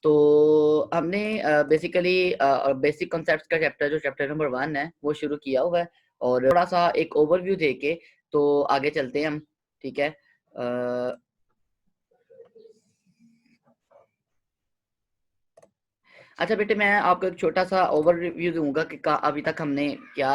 तो हमने basically basic concepts का चैप्टर जो चैप्टर नंबर 1 है वो शुरू किया हुआ है, और थोड़ा सा एक ओवरव्यू देके तो आगे चलते हैं हम। ठीक है। अच्छा बेटे, मैं आपको एक छोटा सा ओवरव्यू दूंगा कि अभी तक हमने क्या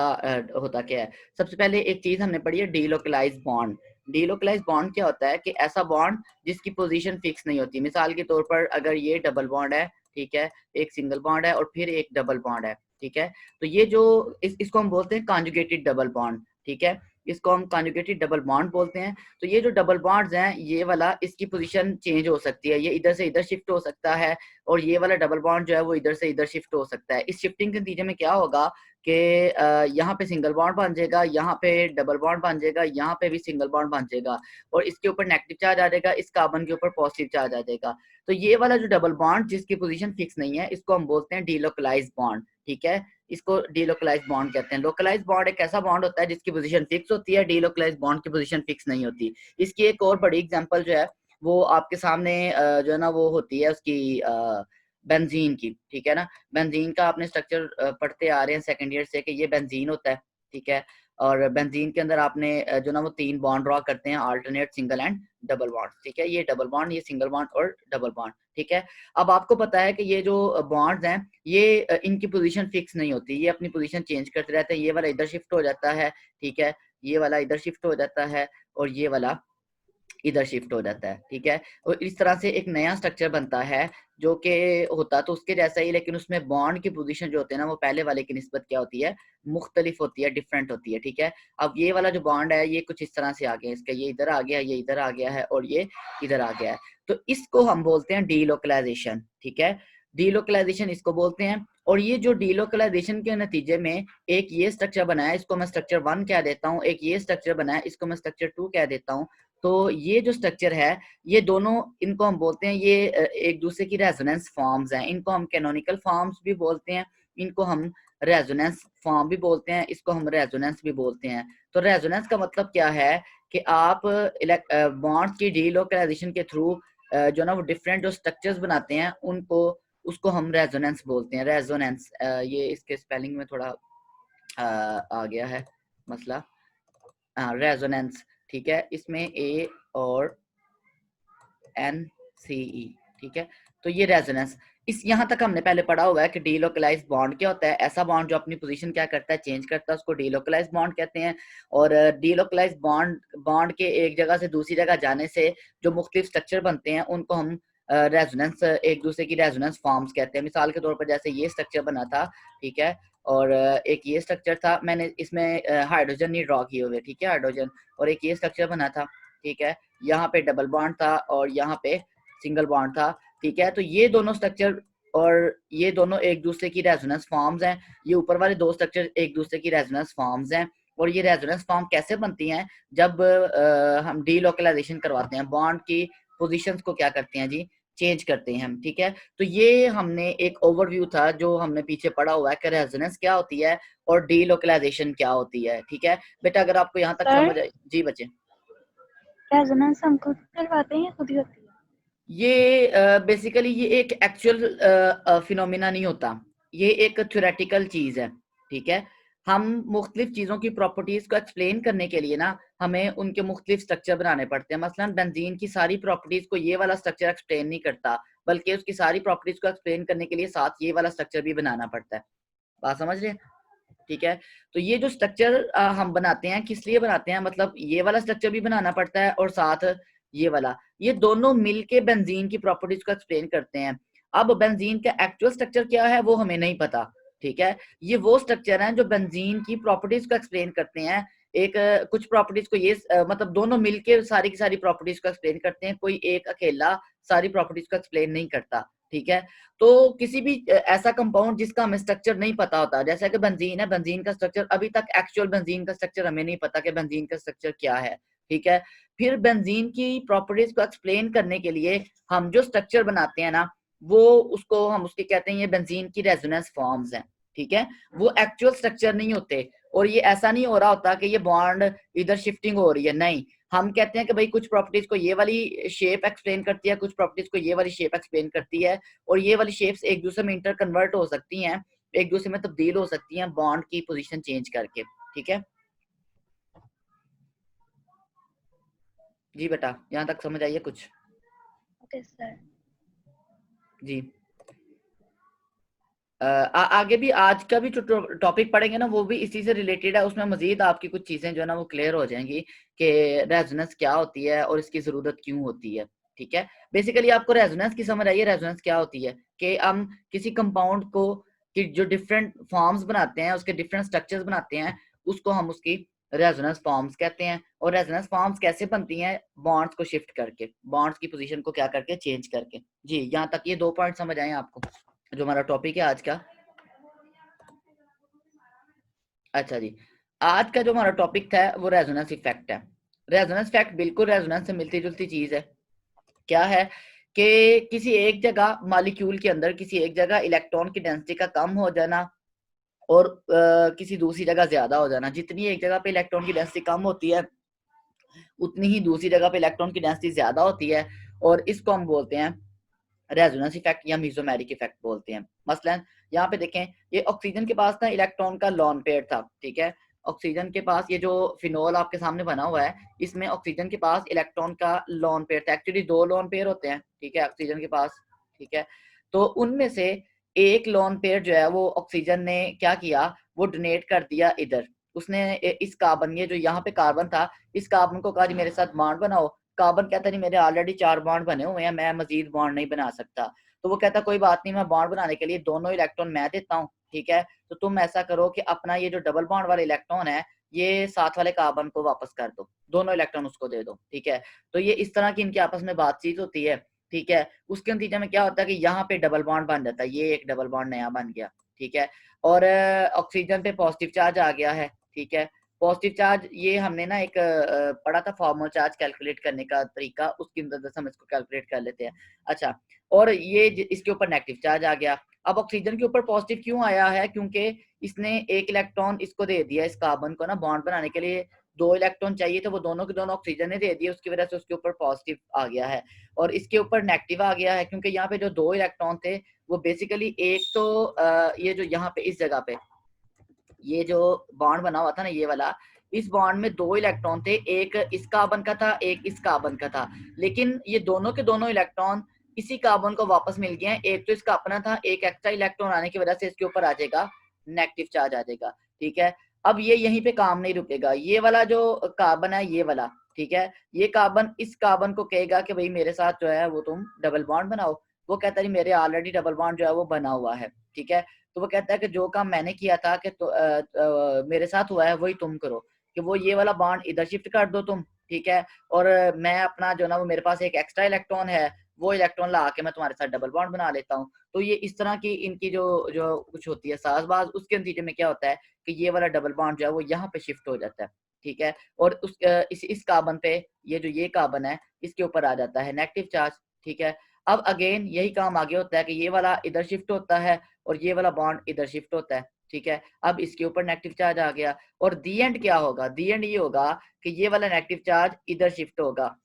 होता क्या है। सबसे पहले एक चीज हमने पढ़ी है, डीलोकलाइज बॉन्ड। डीलोकलाइज बॉन्ड क्या होता है कि ऐसा बॉन्ड जिसकी पोजीशन फिक्स नहीं होती। मिसाल के तौर पर अगर ये डबल बॉन्ड है, ठीक है, एक सिंगल बॉन्ड है और फिर एक डबल बॉन्ड है, ठीक है, तो ये जो इसको हम बोलते हैं कॉन्जुगेटेड डबल बॉन्ड। ठीक है, इसको हम कॉन्जुगेटेड डबल बॉन्ड बोलते हैं। तो ये जो डबल बॉन्ड्स हैं, ये वाला इसकी पोजीशन चेंज हो सकती है, ये इधर से इधर शिफ्ट हो सकता है, और ये वाला डबल बॉन्ड जो है वो इधर से इधर शिफ्ट हो सकता है। इस शिफ्टिंग के नतीजे में क्या होगा कि यहाँ पे सिंगल बॉन्ड बन जाएगा, यहाँ पे डबल बॉन्ड बन जाएगा, यहाँ पे भी सिंगल बॉन्ड बन जाएगा, और इसके ऊपर नेगेटिव चार्ज आ जाएगा, इस कार्बन के ऊपर पॉजिटिव चार्ज आ जाएगा। तो ये वाला जो डबल बॉन्ड जिसकी पोजीशन फिक्स नहीं है, इसको हम बोलते हैं डीलोकलाइज बॉन्ड। ठीक है, इसको डीलोकलाइज बॉन्ड कहते हैं। लोकलाइज बॉन्ड एक ऐसा बॉन्ड होता है जिसकी पोजीशन फिक्स होती है, डीलोकलाइज बॉन्ड की पोजीशन फिक्स नहीं होती। इसकी एक और बड़ी एग्जांपल जो है वो आपके सामने जो है ना वो होती है उसकी बेंजीन की। ठीक है ना, बेंजीन का आपने स्ट्रक्चर पढ़ते आ रहे हैं सेकंड ईयर से कि ये बेंजीन होता है। ठीक है, और बेंजीन के अंदर आपने जो ना वो 3 बॉन्ड ड्रॉ करते हैं, alternate, single and double bond. ठीक है, ये डबल बॉन्ड, ये सिंगल बॉन्ड और डबल बॉन्ड। ठीक है, अब आपको पता है कि ये जो बॉन्ड्स हैं ये इनकी पोजीशन फिक्स नहीं होती, ये अपनी पोजीशन चेंज करते रहते हैं। ये वाला इधर शिफ्ट हो जाता है, ठीक है, ये वाला इधर शिफ्ट हो जाता है, और ये वाला इधर शिफ्ट हो जाता है। ठीक है, और इस तरह से एक नया स्ट्रक्चर बनता है जो कि होता तो उसके जैसा ही, लेकिन उसमें बॉन्ड की पोजीशन जो होती है ना वो पहले वाले की निस्बत क्या होती है, मुख्तलिफ होती है, डिफरेंट होती है। ठीक है, अब ये वाला जो बॉन्ड है ये कुछ इस तरह से आ गया है, इसका ये इधर आ गया, ये इधर आ गया है, और ये इधर आ गया है। तो इसको हम बोलते हैं डीलोकलाइजेशन। ठीक है, डीलोकलाइजेशन इसको बोलते हैं। और ये जो डीलोकलाइजेशन के नतीजे में एक ये स्ट्रक्चर बनाया, इसको मैं स्ट्रक्चर 1 कह देता हूँ, एक ये स्ट्रक्चर बनाया, इसको मैं स्ट्रक्चर 2 कह देता हूँ। तो ये जो स्ट्रक्चर है, ये दोनों, इनको हम बोलते हैं ये एक दूसरे की रेजोनेंस फॉर्म्स हैं। इनको हम कैनोनिकल फॉर्म्स भी बोलते हैं, इनको हम रेजोनेंस फॉर्म भी बोलते हैं, इसको हम रेजोनेंस भी बोलते हैं। तो रेजोनेंस का मतलब क्या है कि आप बॉन्ड्स की डीलोकलाइजेशन के थ्रू जो ना वो डिफरेंट जो स्ट्रक्चर्स बनाते हैं उनको, उसको हम रेजोनेंस बोलते हैं। रेजोनेंस, ये इसके स्पेलिंग में थोड़ा आ गया है मसला। हाँ, रेजोनेंस। ठीक है, इसमें ए और एन सी ई। ठीक है, तो ये रेजोनेंस, इस यहाँ तक हमने पहले पढ़ा हुआ है कि डीलोकलाइज बॉन्ड क्या होता है। ऐसा बॉन्ड जो अपनी पोजीशन क्या करता है, चेंज करता है, उसको डीलोकलाइज बॉन्ड कहते हैं। और डीलोकलाइज बॉन्ड बॉन्ड के एक जगह से दूसरी जगह जाने से जो मुख्तलिफ स्ट्रक्चर बनते हैं उनको हम रेजोनेंस, एक दूसरे की रेजोनेंस फॉर्म्स कहते हैं। मिसाल के तौर पर जैसे ये स्ट्रक्चर बना था, ठीक है, और एक ये स्ट्रक्चर था, मैंने इसमें हाइड्रोजन नहीं ड्रॉ किए हुए, ठीक है, हाइड्रोजन, और एक ये स्ट्रक्चर बना था, ठीक है, यहाँ पे डबल बॉन्ड था और यहाँ पे सिंगल बॉन्ड था। ठीक है, तो ये दोनों स्ट्रक्चर और ये दोनों एक दूसरे की रेजोनेंस फॉर्म्स हैं। ये ऊपर वाले दो स्ट्रक्चर एक दूसरे की रेजोनेंस फॉर्म्स हैं। और ये रेजोनेंस फॉर्म कैसे बनती हैं, जब हम डीलोकलाइजेशन करवाते हैं, बॉन्ड की पोजीशंस को क्या करते हैं जी, चेंज करते हैं हम। ठीक है, तो ये हमने एक ओवरव्यू था जो हमने पीछे पढ़ा हुआ है कि रेजोनेंस क्या होती है और डीलोकलाइजेशन क्या होती है। ठीक है बेटा, अगर आपको यहाँ तक सर, समझ आए। जी बच्चे, रेजोनेंस हम खुद करवाते हैं या खुद ही होती है? ये बेसिकली ये एक एक्चुअल फिनोमिना नहीं होता, ये एक थ्योरेटिकल चीज है। ठीक है, हम मुख्तलिफ चीज़ों की प्रॉपर्टीज को एक्सप्लेन करने के लिए ना हमें उनके मुख्तलिफ स्ट्रक्चर बनाने पड़ते हैं। मसलन बेंजीन की सारी प्रॉपर्टीज को ये वाला स्ट्रक्चर एक्सप्लेन नहीं करता, बल्कि उसकी सारी प्रॉपर्टीज को एक्सप्लेन करने के लिए साथ ये वाला स्ट्रक्चर भी बनाना पड़ता है। बात समझ रहे हैं? ठीक है, तो ये जो स्ट्रक्चर हम बनाते हैं किस लिए बनाते हैं, मतलब ये वाला स्ट्रक्चर भी बनाना पड़ता है और साथ ये वाला, ये दोनों मिलके बेंजीन की प्रॉपर्टीज को एक्सप्लेन करते हैं। अब बेंजीन का एक्चुअल स्ट्रक्चर क्या है वो हमें नहीं पता। ठीक है, ये वो स्ट्रक्चर हैं जो बेंजीन की प्रॉपर्टीज को एक्सप्लेन करते हैं। एक कुछ प्रॉपर्टीज को ये मतलब दोनों मिलके सारी की सारी प्रॉपर्टीज को एक्सप्लेन करते हैं, कोई एक अकेला सारी प्रॉपर्टीज को एक्सप्लेन नहीं करता। ठीक है, तो किसी भी ऐसा कंपाउंड जिसका हमें स्ट्रक्चर नहीं पता होता, जैसे कि बेंजीन है, बेंजीन का स्ट्रक्चर अभी तक एक्चुअल बेंजीन का स्ट्रक्चर हमें नहीं पता कि बेंजीन का स्ट्रक्चर क्या है। ठीक है, फिर बेंजीन की प्रॉपर्टीज को एक्सप्लेन करने के लिए हम जो स्ट्रक्चर बनाते हैं ना, वो उसको हम उसके कहते हैं ये बेंजीन की रेजोनेंस फॉर्म्स हैं। ठीक है, वो एक्चुअल स्ट्रक्चर नहीं होते, और ये ऐसा नहीं हो रहा होता कि ये बॉन्ड इधर शिफ्टिंग हो रही है, नहीं, हम कहते हैं कि भाई कुछ प्रॉपर्टीज को ये वाली शेप एक्सप्लेन करती है, कुछ प्रॉपर्टीज को ये वाली शेप एक्सप्लेन करती है, और ये वाली शेप्स एक दूसरे में इंटर कन्वर्ट हो सकती हैं, एक दूसरे में तब्दील हो सकती हैं बॉन्ड की पोजीशन चेंज करके। ठीक है जी बेटा, यहाँ तक समझ आइए कुछ? Okay sir. जी आगे भी आज का भी जो टॉपिक पढ़ेंगे ना वो भी इसी से रिलेटेड है, उसमें मजीद आपकी कुछ चीजें जो है ना वो क्लियर हो जाएंगी कि रेजोनेंस क्या होती है और इसकी जरूरत क्यों होती है। ठीक है, बेसिकली आपको रेजोनेंस की समझ आई है? रेजोनेंस क्या होती है कि हम किसी कंपाउंड को कि जो डिफरेंट फॉर्म्स बनाते हैं, उसके डिफरेंट स्ट्रक्चर्स बनाते हैं, उसको हम उसकी रेजोनेंस फॉर्म्स कहते हैं। और रेजोनेंस फॉर्म्स कैसे बनती हैं? बॉन्ड्स को शिफ्ट करके, बॉन्ड्स की पोजीशन को क्या करके, चेंज करके। जी यहाँ तक ये 2 पॉइंट समझ आए आपको जो हमारा टॉपिक है आज का? अच्छा जी, आज का जो हमारा टॉपिक था वो रेजोनेंस इफेक्ट है। रेजोनेंस इफेक्ट बिल्कुल रेजोनेंस से मिलती जुलती चीज है। क्या है कि किसी एक जगह मॉलिक्यूल के अंदर किसी एक जगह इलेक्ट्रॉन की डेंसिटी का कम हो जाना और किसी दूसरी जगह ज्यादा हो जाना। जितनी एक जगह पे इलेक्ट्रॉन की डेंसिटी कम होती है उतनी ही दूसरी जगह पे इलेक्ट्रॉन की डेंसिटी ज्यादा होती है, और इसको हम बोलते हैं रेजोनेंस इफेक्ट या मीजोमेरिक इफेक्ट बोलते हैं। मसलन यहाँ पे देखें, ये ऑक्सीजन के पास ना इलेक्ट्रॉन का लॉन पेयर था। ठीक है, ऑक्सीजन के पास ये जो फिनोल आपके सामने बना हुआ है, इसमें ऑक्सीजन के पास इलेक्ट्रॉन का लॉन पेयर था। एक्चुअली 2 लॉन पेयर होते हैं, ठीक है, ऑक्सीजन के पास। ठीक है, तो उनमें से एक लॉन पेयर जो है वो ऑक्सीजन ने क्या किया, वो डोनेट कर दिया इधर। उसने इस कार्बन, ये जो यहाँ पे कार्बन था, इस कार्बन को कहा जी मेरे साथ बॉन्ड बनाओ। कार्बन कहता नहीं मेरे ऑलरेडी 4 बॉन्ड बने हुए हैं, मैं मजीद बॉन्ड नहीं बना सकता। तो वो कहता कोई बात नहीं, मैं बॉन्ड बनाने के लिए दोनों इलेक्ट्रॉन मैं देता हूँ। ठीक है, तो तुम ऐसा करो कि अपना ये जो डबल बॉन्ड वाला इलेक्ट्रॉन है ये साथ वाले कार्बन को वापस कर दो, दोनों इलेक्ट्रॉन उसको दे दो। ठीक है, तो ये इस तरह की इनकी आपस में बातचीत होती है। ठीक है, उसके नतीजे में क्या होता है कि यहाँ पे डबल बॉन्ड बन जाता है, ये एक डबल बॉन्ड नया बन गया। ठीक है, और ऑक्सीजन पे पॉजिटिव चार्ज आ गया है। ठीक है, पॉजिटिव चार्ज ये हमने ना एक पढ़ा था फॉर्मल चार्ज कैलकुलेट करने का तरीका, उसकी मदद से हम इसको कैलकुलेट कर लेते हैं। अच्छा, और ये इसके ऊपर नेगेटिव चार्ज आ गया। अब ऑक्सीजन के ऊपर पॉजिटिव क्यों आया है? क्योंकि इसने एक इलेक्ट्रॉन इसको दे दिया, इस कार्बन को ना बॉन्ड बनाने के लिए 2 इलेक्ट्रॉन चाहिए थे, वो दोनों के दोनों ऑक्सीजन ने दे दिए, उसकी वजह से उसके ऊपर पॉजिटिव आ गया है। और इसके ऊपर नेगेटिव आ गया है क्योंकि यहाँ पे जो 2 इलेक्ट्रॉन थे वो बेसिकली एक तो ये जो यहाँ पे इस जगह पे ये जो बॉन्ड बना हुआ था ना ये वाला, इस बॉन्ड में 2 इलेक्ट्रॉन थे, एक इस कार्बन का था, एक इस कार्बन का था। लेकिन ये दोनों के दोनों इलेक्ट्रॉन इसी कार्बन को वापस मिल गए हैं। एक तो इसका अपना था, एक एक्स्ट्रा इलेक्ट्रॉन आने की वजह से इसके ऊपर आ जाएगा नेगेटिव चार्ज आ जाएगा। ठीक है, अब ये यहीं पे काम नहीं रुकेगा, ये वाला जो कार्बन है ये वाला, ठीक है, ये कार्बन इस कार्बन को कहेगा कि भाई मेरे साथ जो है वो तुम डबल बॉन्ड बनाओ। वो कहता है मेरे ऑलरेडी डबल बॉन्ड जो है वो बना हुआ है। ठीक है, तो वो कहता है कि जो काम मैंने किया था कि मेरे साथ हुआ है वही तुम करो, कि वो ये वाला बॉन्ड इधर शिफ्ट कर दो तुम। ठीक है, और मैं अपना जो ना वो मेरे पास एक एक्स्ट्रा इलेक्ट्रॉन है, वो इलेक्ट्रॉन ला के मैं तुम्हारे साथ डबल बॉन्ड बना लेता हूँ। तो ये इस तरह की इनकी जो जो कुछ होती है साजबाज, उसके नतीजे में क्या होता है कि ये वाला डबल बॉन्ड जो है वो यहाँ पे शिफ्ट हो जाता है। ठीक है, और उस इस कार्बन पे ये जो ये कार्बन है इसके ऊपर आ जाता है नेगेटिव चार्ज। ठीक है, अब अगेन यही काम आगे होता है कि ये वाला इधर शिफ्ट होता है और ये वाला बॉन्ड इधर शिफ्ट होता है। ठीक है, अब इसके ऊपर नेगेटिव चार्ज आ गया, और दी एंड क्या होगा? दी एंड ये होगा कि ये वाला नेगेटिव चार्ज इधर शिफ्ट होगा,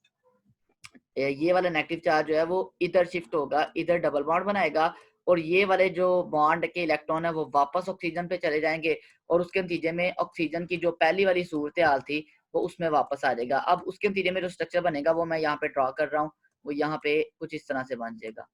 ये वाला नेगेटिव चार्ज जो है वो इधर शिफ्ट होगा, इधर डबल बॉन्ड बनाएगा, और ये वाले जो बॉन्ड के इलेक्ट्रॉन है वो वापस ऑक्सीजन पे चले जाएंगे, और उसके नतीजे में ऑक्सीजन की जो पहली वाली सूरत हाल थी वो उसमें वापस आ जाएगा। अब उसके नतीजे में जो स्ट्रक्चर बनेगा वो मैं यहाँ पे ड्रॉ कर रहा हूँ, वो यहाँ पे कुछ इस तरह से बन जाएगा।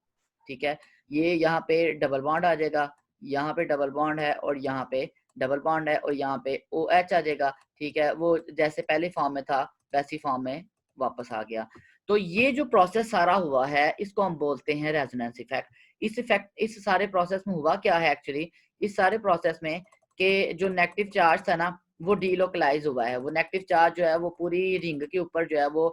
ठीक है, ये यहाँ पे डबल बॉन्ड आ जाएगा, यहाँ पे डबल बॉन्ड है और यहाँ पे डबल बॉन्ड है, और यहाँ पे OH आ जाएगा। ठीक है, वो जैसे पहले फॉर्म में था वैसी फॉर्म में वापस आ गया। तो ये जो प्रोसेस सारा हुआ है इसको हम बोलते हैं रेजोनेंस इफेक्ट। इस सारे प्रोसेस में हुआ क्या है एक्चुअली, इस सारे प्रोसेस में के जो नेगेटिव चार्ज था ना वो डीलोकलाइज हुआ है। वो नेगेटिव चार्ज जो है वो पूरी रिंग के ऊपर जो है वो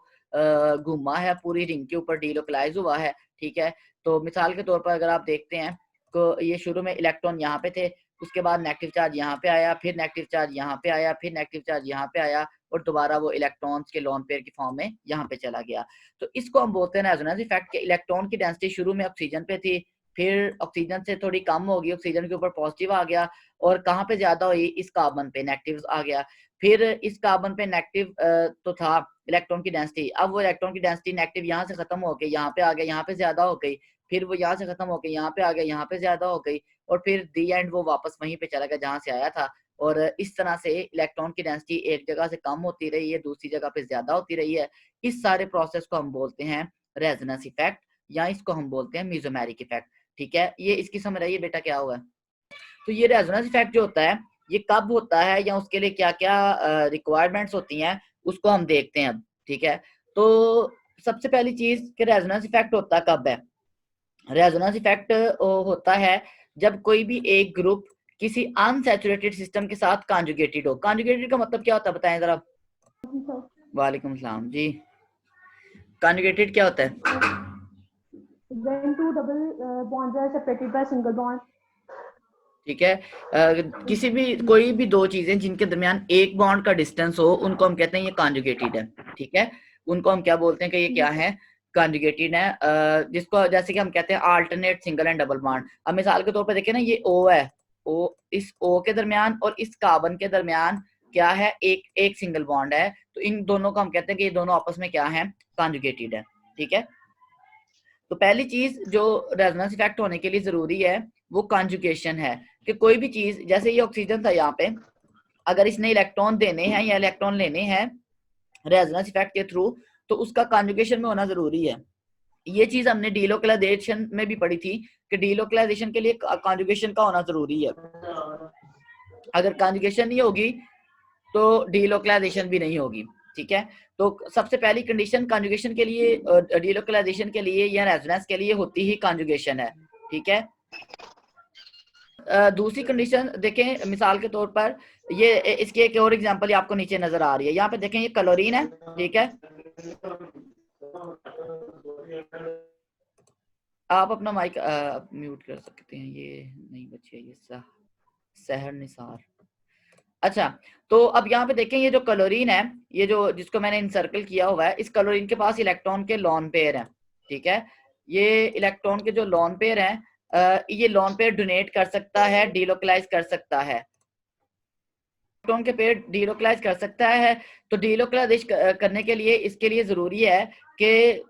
घुमा है, पूरी रिंग के ऊपर डीलोकलाइज हुआ है। ठीक है, तो मिसाल के तौर पर अगर आप देखते हैं तो ये शुरू में इलेक्ट्रॉन यहाँ पे थे, उसके बाद नेगेटिव चार्ज यहाँ पे आया, फिर नेगेटिव चार्ज यहाँ पे आया, फिर नेगेटिव चार्ज यहाँ पे आया, और दोबारा वो इलेक्ट्रॉन्स के लोन पेयर की फॉर्म में यहाँ पे चला गया। तो इसको हम बोलते हैं रेजोनेंस इफेक्ट के इलेक्ट्रॉन की डेंसिटी शुरू में ऑक्सीजन पे थी, फिर ऑक्सीजन से थोड़ी कम होगी, ऑक्सीजन के ऊपर पॉजिटिव आ गया, और कहाँ पे ज्यादा हुई, इस कार्बन पे नेगेटिव आ गया। फिर इस कार्बन पे नेगेटिव तो था इलेक्ट्रॉन की डेंसिटी, अब वो इलेक्ट्रॉन की डेंसिटी नेगेटिव यहाँ से खत्म होके यहाँ पे आ गया, यहाँ पे ज्यादा हो गई, फिर वो यहाँ से खत्म होके यहाँ पे आ गया, यहाँ पे ज्यादा हो गई, और फिर दी एंड वो वापस वहीं पे चला गया जहाँ से आया था। और इस तरह से इलेक्ट्रॉन की डेंसिटी एक जगह से कम होती रही है, दूसरी जगह पे ज्यादा होती रही है। इस सारे प्रोसेस को हम बोलते हैं रेजोनेंस इफेक्ट, या इसको हम बोलते हैं मेसोमेरिक इफेक्ट। ठीक है, ये इसकी समझ रही है बेटा क्या हुआ। तो ये रेजोनेंस इफेक्ट जो होता है ये कब होता है या उसके लिए क्या क्या रिक्वायरमेंट्स होती हैं उसको हम देखते हैं अब। ठीक है, तो सबसे पहली चीज कि रेजोनेंस इफेक्ट होता कब है। रेजोनेंस इफेक्ट होता है जब कोई भी एक ग्रुप किसी अनसैचुरेटेड सिस्टम के साथ कॉन्जुगेटेड हो। कॉन्जुगेटेड का मतलब क्या होता है बताएं जरा। वालेकुम सलाम जी। कॉन्जुगेटेड क्या होता है। When two double bonds are separated by single bond. ठीक है, किसी भी कोई भी दो चीजें जिनके दरमियान एक बॉन्ड का डिस्टेंस हो उनको हम कहते हैं ये कॉन्जुगेटेड है। ठीक है, उनको हम क्या बोलते हैं कि ये क्या है, कॉन्जुगेटेड है। जिसको जैसे कि हम कहते हैं alternate single and double bond. अब मिसाल के तौर पे देखें ना, ये O है, O, इस O के दरमियान और इस कार्बन के दरमियान क्या है, एक सिंगल बॉन्ड है, तो इन दोनों को हम कहते हैं कि ये दोनों आपस में क्या है, कॉन्जुगेटेड है। ठीक है, तो पहली चीज जो रेजोनेंस इफेक्ट होने के लिए जरूरी है वो कॉन्जुगेशन है, कि कोई भी चीज, जैसे ये ऑक्सीजन था यहाँ पे, अगर इसने इलेक्ट्रॉन देने हैं या इलेक्ट्रॉन लेने हैं रेजोनेंस इफेक्ट के थ्रू, तो उसका कॉन्जुगेशन में होना जरूरी है। ये चीज हमने डीलोकलाइजेशन में भी पढ़ी थी कि डीलोकलाइजेशन के लिए कॉन्जुगेशन का होना जरूरी है। अगर कॉन्जुगेशन नहीं होगी तो डीलोकलाइजेशन भी नहीं होगी। ठीक है, तो सबसे पहली कंडीशन कॉन्जुगेशन के लिए, डीलोकलाइजेशन के लिए या रेजोनेंस के लिए होती ही कॉन्जुगेशन है। ठीक है, दूसरी कंडीशन देखें, मिसाल के तौर पर ये इसकी एक और एग्जांपल आपको नीचे नजर आ रही है, यहाँ पे देखें ये क्लोरीन है। ठीक है, आप अपना माइक म्यूट कर सकते हैं, ये नहीं बच्चे, ये सहर निसार। अच्छा, तो अब यहाँ पे देखें ये जो क्लोरीन है, ये जो जिसको मैंने इनसर्कल किया हुआ है, इस क्लोरीन के पास इलेक्ट्रॉन के लॉन पेयर हैं। ठीक है, ये इलेक्ट्रॉन के जो लॉन पेयर हैं, ये लॉन पेयर डोनेट कर सकता है, डीलोकलाइज कर सकता है, इलेक्ट्रॉन के पेयर डीलोकलाइज कर सकता है। तो डीलोकलाइज करने के लिए इसके लिए जरूरी है कि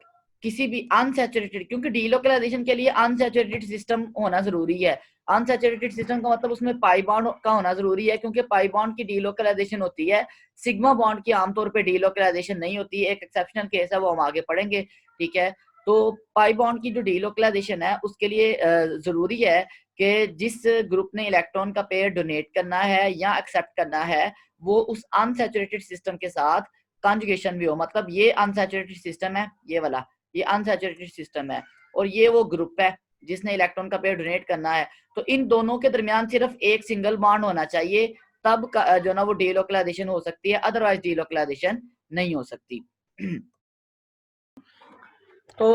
किसी भी अनसैचुरेटेड, क्योंकि डीलोकलाइजेशन के लिए अनसैचुरेटेड सिस्टम होना जरूरी है। अनसैचुरेटेड सिस्टम का मतलब उसमें पाई बॉन्ड का होना जरूरी है, क्योंकि पाई बॉन्ड की डीलोकलाइजेशन होती है, सिग्मा बॉन्ड की आमतौर पे डीलोकलाइजेशन नहीं होती है, एक एक्सेप्शनल केस है वो हम आगे पढ़ेंगे। ठीक है, तो पाई बॉन्ड की जो डीलोकलाइजेशन है उसके लिए जरूरी है कि जिस ग्रुप ने इलेक्ट्रॉन का पेयर डोनेट करना है या एक्सेप्ट करना है वो उस अनसैचुरेटेड सिस्टम के साथ कॉन्जुगेशन भी हो। मतलब ये अनसैचुरेटेड सिस्टम है, ये वाला ये अनसैचुरेटेड सिस्टम है, और ये वो ग्रुप है जिसने इलेक्ट्रॉन का पेयर डोनेट करना है, तो इन दोनों के दरमियान सिर्फ एक सिंगल बॉन्ड होना चाहिए, तब जो ना वो डीलोकलाइजेशन हो सकती है, अदरवाइज डीलोकलाइजेशन नहीं हो सकती। तो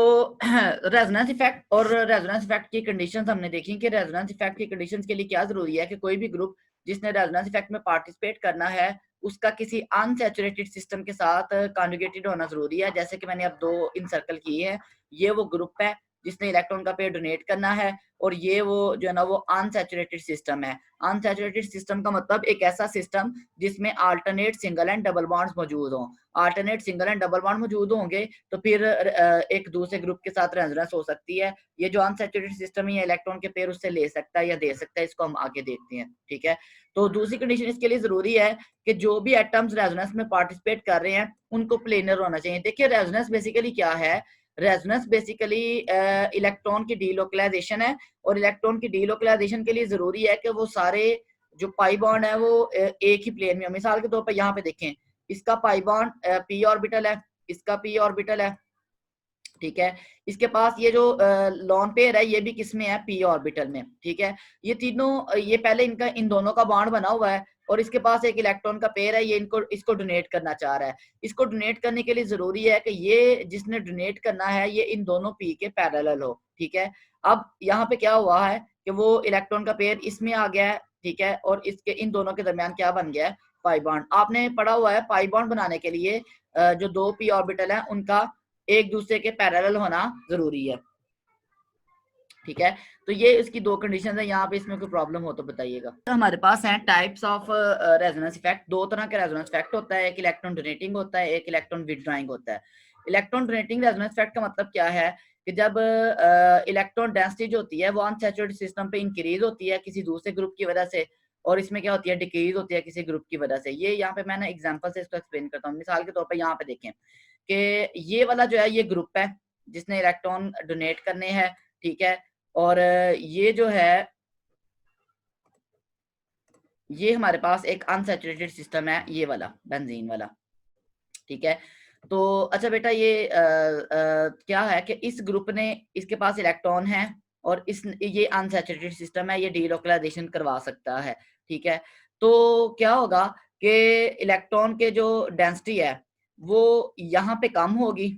रेजोनेंस इफेक्ट और रेजोनेंस इफेक्ट की कंडीशंस हमने देखी कि रेजोनेंस इफेक्ट की कंडीशंस के लिए क्या जरूरी है कि कोई भी ग्रुप जिसने रेजोनेंस इफेक्ट में पार्टिसिपेट करना है उसका किसी अनसैचुरेटेड सिस्टम के साथ कॉन्जुगेटेड होना जरूरी है। जैसे कि मैंने अब दो इनसर्कल किए हैं, ये वो ग्रुप है जिसने इलेक्ट्रॉन का पेयर डोनेट करना है, और ये वो जो है ना वो अनसैचुरेटेड सिस्टम है। अनसैचुरेटेड सिस्टम का मतलब एक ऐसा सिस्टम जिसमें alternate single and double bonds मौजूद हों। Alternate single and double bond मौजूद होंगे तो फिर एक दूसरे ग्रुप के साथ रेजोनेंस हो सकती है। ये जो अनसैचुरेटेड सिस्टम है इलेक्ट्रॉन के पेयर उससे ले सकता है या दे सकता है, इसको हम आगे देखते हैं। ठीक है, तो दूसरी कंडीशन इसके लिए जरूरी है कि जो भी एटम्स रेजोनेंस में पार्टिसिपेट कर रहे हैं उनको प्लेनर होना चाहिए। देखिए रेजोनेंस बेसिकली क्या है, रेजोनेंस बेसिकली इलेक्ट्रॉन की डीलोकलाइजेशन है, और इलेक्ट्रॉन की डीलोकलाइजेशन के लिए जरूरी है कि वो सारे जो पाई बॉन्ड है वो एक ही प्लेन में। मिसाल के तौर पर यहाँ पे देखें, इसका पाई बॉन्ड p ऑर्बिटल है, इसका p ऑर्बिटल है। ठीक है, इसके पास ये जो लॉन पेयर है ये भी किसमें है, p ऑर्बिटल में। ठीक है, ये तीनों, ये पहले इनका इन दोनों का बॉन्ड बना हुआ है और इसके पास एक इलेक्ट्रॉन का पेयर है, ये इसको डोनेट करना चाह रहा है। इसको डोनेट करने के लिए जरूरी है कि ये जिसने डोनेट करना है ये इन दोनों p के पैरेलल हो। ठीक है, अब यहाँ पे क्या हुआ है कि वो इलेक्ट्रॉन का पेयर इसमें आ गया है। ठीक है, और इसके इन दोनों के दरमियान क्या बन गया है, पाई बॉन्ड। आपने पढ़ा हुआ है पाई बॉन्ड बनाने के लिए जो दो p ऑर्बिटल है उनका एक दूसरे के पैरेलल होना जरूरी है। ठीक है। तो ये इसकी दो कंडीशन है, यहाँ पे इसमें कोई प्रॉब्लम हो तो बताइएगा। तो हमारे पास हैं टाइप्स ऑफ रेजोनेंस इफेक्ट। दो तरह के रेजोनेंस इफेक्ट होता है, एक इलेक्ट्रॉन डोनेटिंग होता है, एक इलेक्ट्रॉन विथड्राइंग होता है। इलेक्ट्रॉन डोनेटिंग रेजोनेंस इफेक्ट का मतलब क्या है कि जब इलेक्ट्रॉन डेंसिटी जो होती है वो अनसैचुरेटेड सिस्टम पे इंक्रीज होती है किसी दूसरे ग्रुप की वजह से, और इसमें क्या होती है, डिक्रीज होती है किसी ग्रुप की वजह से। ये यहाँ पे मैंने एग्जांपल से इसको एक्सप्लेन करता हूँ। मिसाल के तौर पर यहाँ पे देखें कि ये वाला जो है ये ग्रुप है जिसने इलेक्ट्रॉन डोनेट करने हैं, ठीक है। और ये जो है ये हमारे पास एक अनसैचुरेटेड सिस्टम है, ये वाला बेंजीन वाला, ठीक है। तो अच्छा बेटा ये क्या है कि इस ग्रुप ने, इसके पास इलेक्ट्रॉन है और इस ये अनसैचुरेटेड सिस्टम है, ये डीलोकलाइजेशन करवा सकता है, ठीक है। तो क्या होगा कि इलेक्ट्रॉन के जो डेंसिटी है वो यहाँ पे कम होगी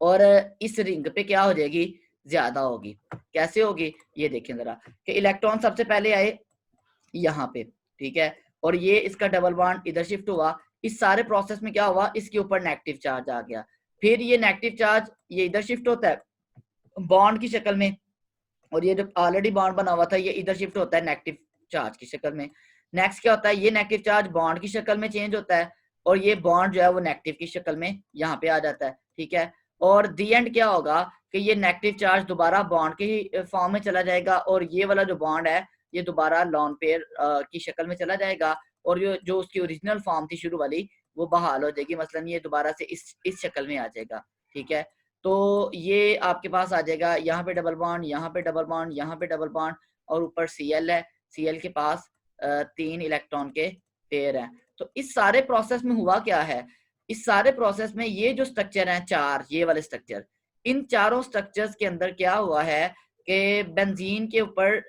और इस रिंग पे क्या हो जाएगी, ज्यादा होगी। कैसे होगी ये देखें जरा कि इलेक्ट्रॉन सबसे पहले आए यहाँ पे, ठीक है, और ये इसका डबल बॉन्ड इधर शिफ्ट हुआ। इस सारे प्रोसेस में क्या हुआ, इसके ऊपर नेगेटिव चार्ज आ गया। फिर ये नेगेटिव चार्ज ये इधर शिफ्ट होता है बॉन्ड की शक्ल में, और ये जो ऑलरेडी बॉन्ड बना हुआ था ये इधर शिफ्ट होता है नेगेटिव चार्ज की शक्ल में। नेक्स्ट क्या होता है, ये नेगेटिव चार्ज बॉन्ड की शक्ल में चेंज होता है और ये बॉन्ड जो है वो नेगेटिव की शक्ल में यहाँ पे आ जाता है, ठीक है। और दी एंड क्या होगा कि ये नेगेटिव चार्ज दोबारा बॉन्ड के फॉर्म में चला जाएगा और ये वाला जो बॉन्ड है ये दोबारा लॉन पेयर की शक्ल में चला जाएगा, और ये जो उसकी ओरिजिनल फॉर्म थी शुरू वाली वो बहाल हो जाएगी। मसलन ये दोबारा से इस शक्ल में आ जाएगा, ठीक है। तो ये आपके पास आ जाएगा, यहाँ पे डबल बॉन्ड, यहाँ पे डबल बॉन्ड, यहाँ पे डबल बॉन्ड, और ऊपर Cl है। Cl के पास 3 इलेक्ट्रॉन के पेयर हैं। तो इस सारे प्रोसेस में हुआ क्या है, इस सारे प्रोसेस में ये जो स्ट्रक्चर है चार, ये वाले स्ट्रक्चर, इन चारों स्ट्रक्चर्स के अंदर क्या हुआ है कि बेंजीन के ऊपर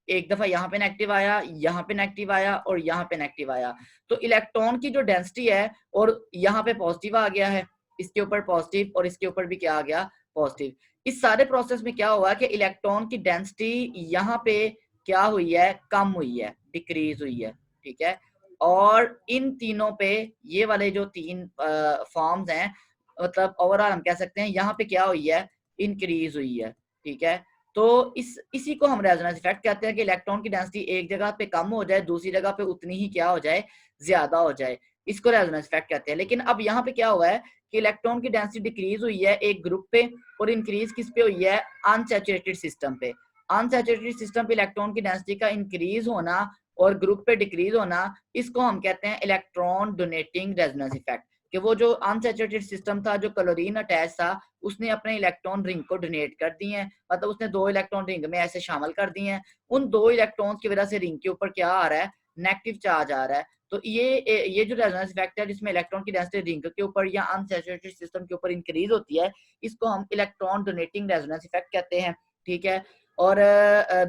एक दफा यहाँ पे नेगेटिव आया, यहाँ पे नेगेटिव आया और यहाँ पे नेगेटिव आया। तो इलेक्ट्रॉन की जो डेंसिटी है और यहाँ पे पॉजिटिव आ गया है, इसके ऊपर पॉजिटिव और इसके ऊपर भी क्या आ गया, पॉजिटिव। इस सारे प्रोसेस में क्या हुआ कि इलेक्ट्रॉन की डेंसिटी यहाँ पे क्या हुई है, कम हुई है, डिक्रीज हुई है, ठीक है। और इन तीनों पे ये वाले जो तीन फॉर्म्स हैं, मतलब ओवरऑल हम कह सकते हैं यहाँ पे क्या हुई है, इंक्रीज हुई है, ठीक है। तो इसी को हम रेजोनेंस इफेक्ट कहते हैं कि इलेक्ट्रॉन की डेंसिटी एक जगह पे कम हो जाए, दूसरी जगह पे उतनी ही क्या हो जाए, ज्यादा हो जाए, इसको रेजोनेंस इफेक्ट कहते हैं। लेकिन अब यहाँ पे क्या हुआ है कि इलेक्ट्रॉन की डेंसिटी डिक्रीज हुई है एक ग्रुप पे और इंक्रीज किस पे हुई है, अनसैचुरेटेड सिस्टम पे। अनसैचुरेटेड सिस्टम पे इलेक्ट्रॉन की डेंसिटी का इंक्रीज होना और ग्रुप पे डिक्रीज होना, इसको हम कहते हैं इलेक्ट्रॉन डोनेटिंग रेजोनेंस इफेक्ट। कि वो जो अनसैचुरेटेड सिस्टम था, जो क्लोरीन अटैच था, उसने अपने इलेक्ट्रॉन रिंग को डोनेट कर दिए हैं, मतलब उसने 2 इलेक्ट्रॉन रिंग में ऐसे शामिल कर दिए हैं। उन 2 इलेक्ट्रॉन्स की वजह से रिंग के ऊपर क्या आ रहा है, नेगेटिव चार्ज आ रहा है। तो ये जो रेजोनेंस इफेक्ट है जिसमें इलेक्ट्रॉन की डेंसिटी रिंग के ऊपर या अनसैचुरेटेड सिस्टम के ऊपर इंक्रीज होती है, इसको हम इलेक्ट्रॉन डोनेटिंग रेजोनेंस इफेक्ट कहते हैं, ठीक है। और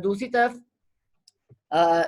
दूसरी तरफ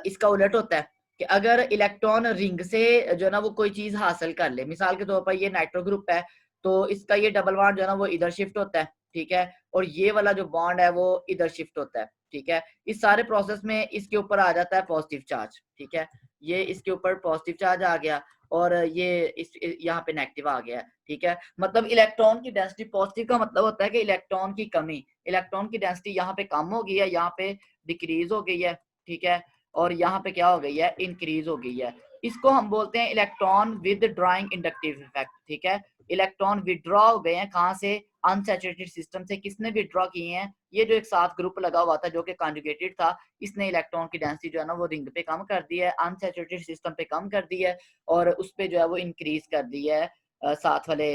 इसका उलट होता है कि अगर इलेक्ट्रॉन रिंग से जो है ना वो कोई चीज हासिल कर ले, मिसाल के तौर पर ये नाइट्रो ग्रुप है तो इसका ये डबल बॉन्ड जो है ना वो इधर शिफ्ट होता है, ठीक है, और ये वाला जो बॉन्ड है वो इधर शिफ्ट होता है, ठीक है। इस सारे प्रोसेस में इसके ऊपर आ जाता है पॉजिटिव चार्ज, ठीक है, ये इसके ऊपर पॉजिटिव चार्ज आ गया और ये यहाँ पे नेगेटिव आ गया, ठीक है। मतलब इलेक्ट्रॉन की डेंसिटी पॉजिटिव का मतलब होता है कि इलेक्ट्रॉन की कमी, इलेक्ट्रॉन की डेंसिटी यहाँ पे कम हो गई है, यहाँ पे डिक्रीज हो गई है, ठीक है, और यहाँ पे क्या हो गई है, इंक्रीज हो गई है। इसको हम बोलते हैं electron with drawing inductive effect, ठीक है। इलेक्ट्रॉन विड्रॉ हो गए हैं, कहाँ से, अनसैचुरेटेड सिस्टम से। किसने विड्रॉ किए हैं, ये जो एक साथ ग्रुप लगा हुआ था जो कि कॉन्जुगेटेड था, इसने इलेक्ट्रॉन की डेंसिटी जो है ना वो रिंग पे कम कर दी है, अनसैचुरेटेड सिस्टम पे कम कर दी है और उस पे जो है वो इंक्रीज कर दी है साथ वाले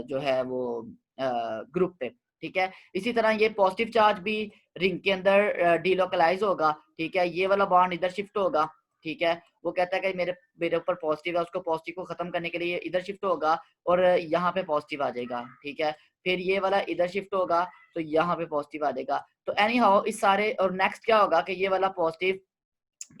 जो है वो ग्रुप पे, ठीक है। इसी तरह ये पॉजिटिव चार्ज भी रिंग के अंदर डीलोकलाइज होगा, ठीक है, ये वाला बॉन्ड इधर शिफ्ट होगा, ठीक है। वो कहता है कि मेरे ऊपर पॉजिटिव है, उसको पॉजिटिव को खत्म करने के लिए इधर शिफ्ट होगा और यहाँ पे पॉजिटिव आ जाएगा, ठीक है। फिर ये वाला इधर शिफ्ट होगा तो यहाँ पे पॉजिटिव आ जाएगा। तो एनी हाउ इस सारे, और नेक्स्ट क्या होगा कि ये वाला पॉजिटिव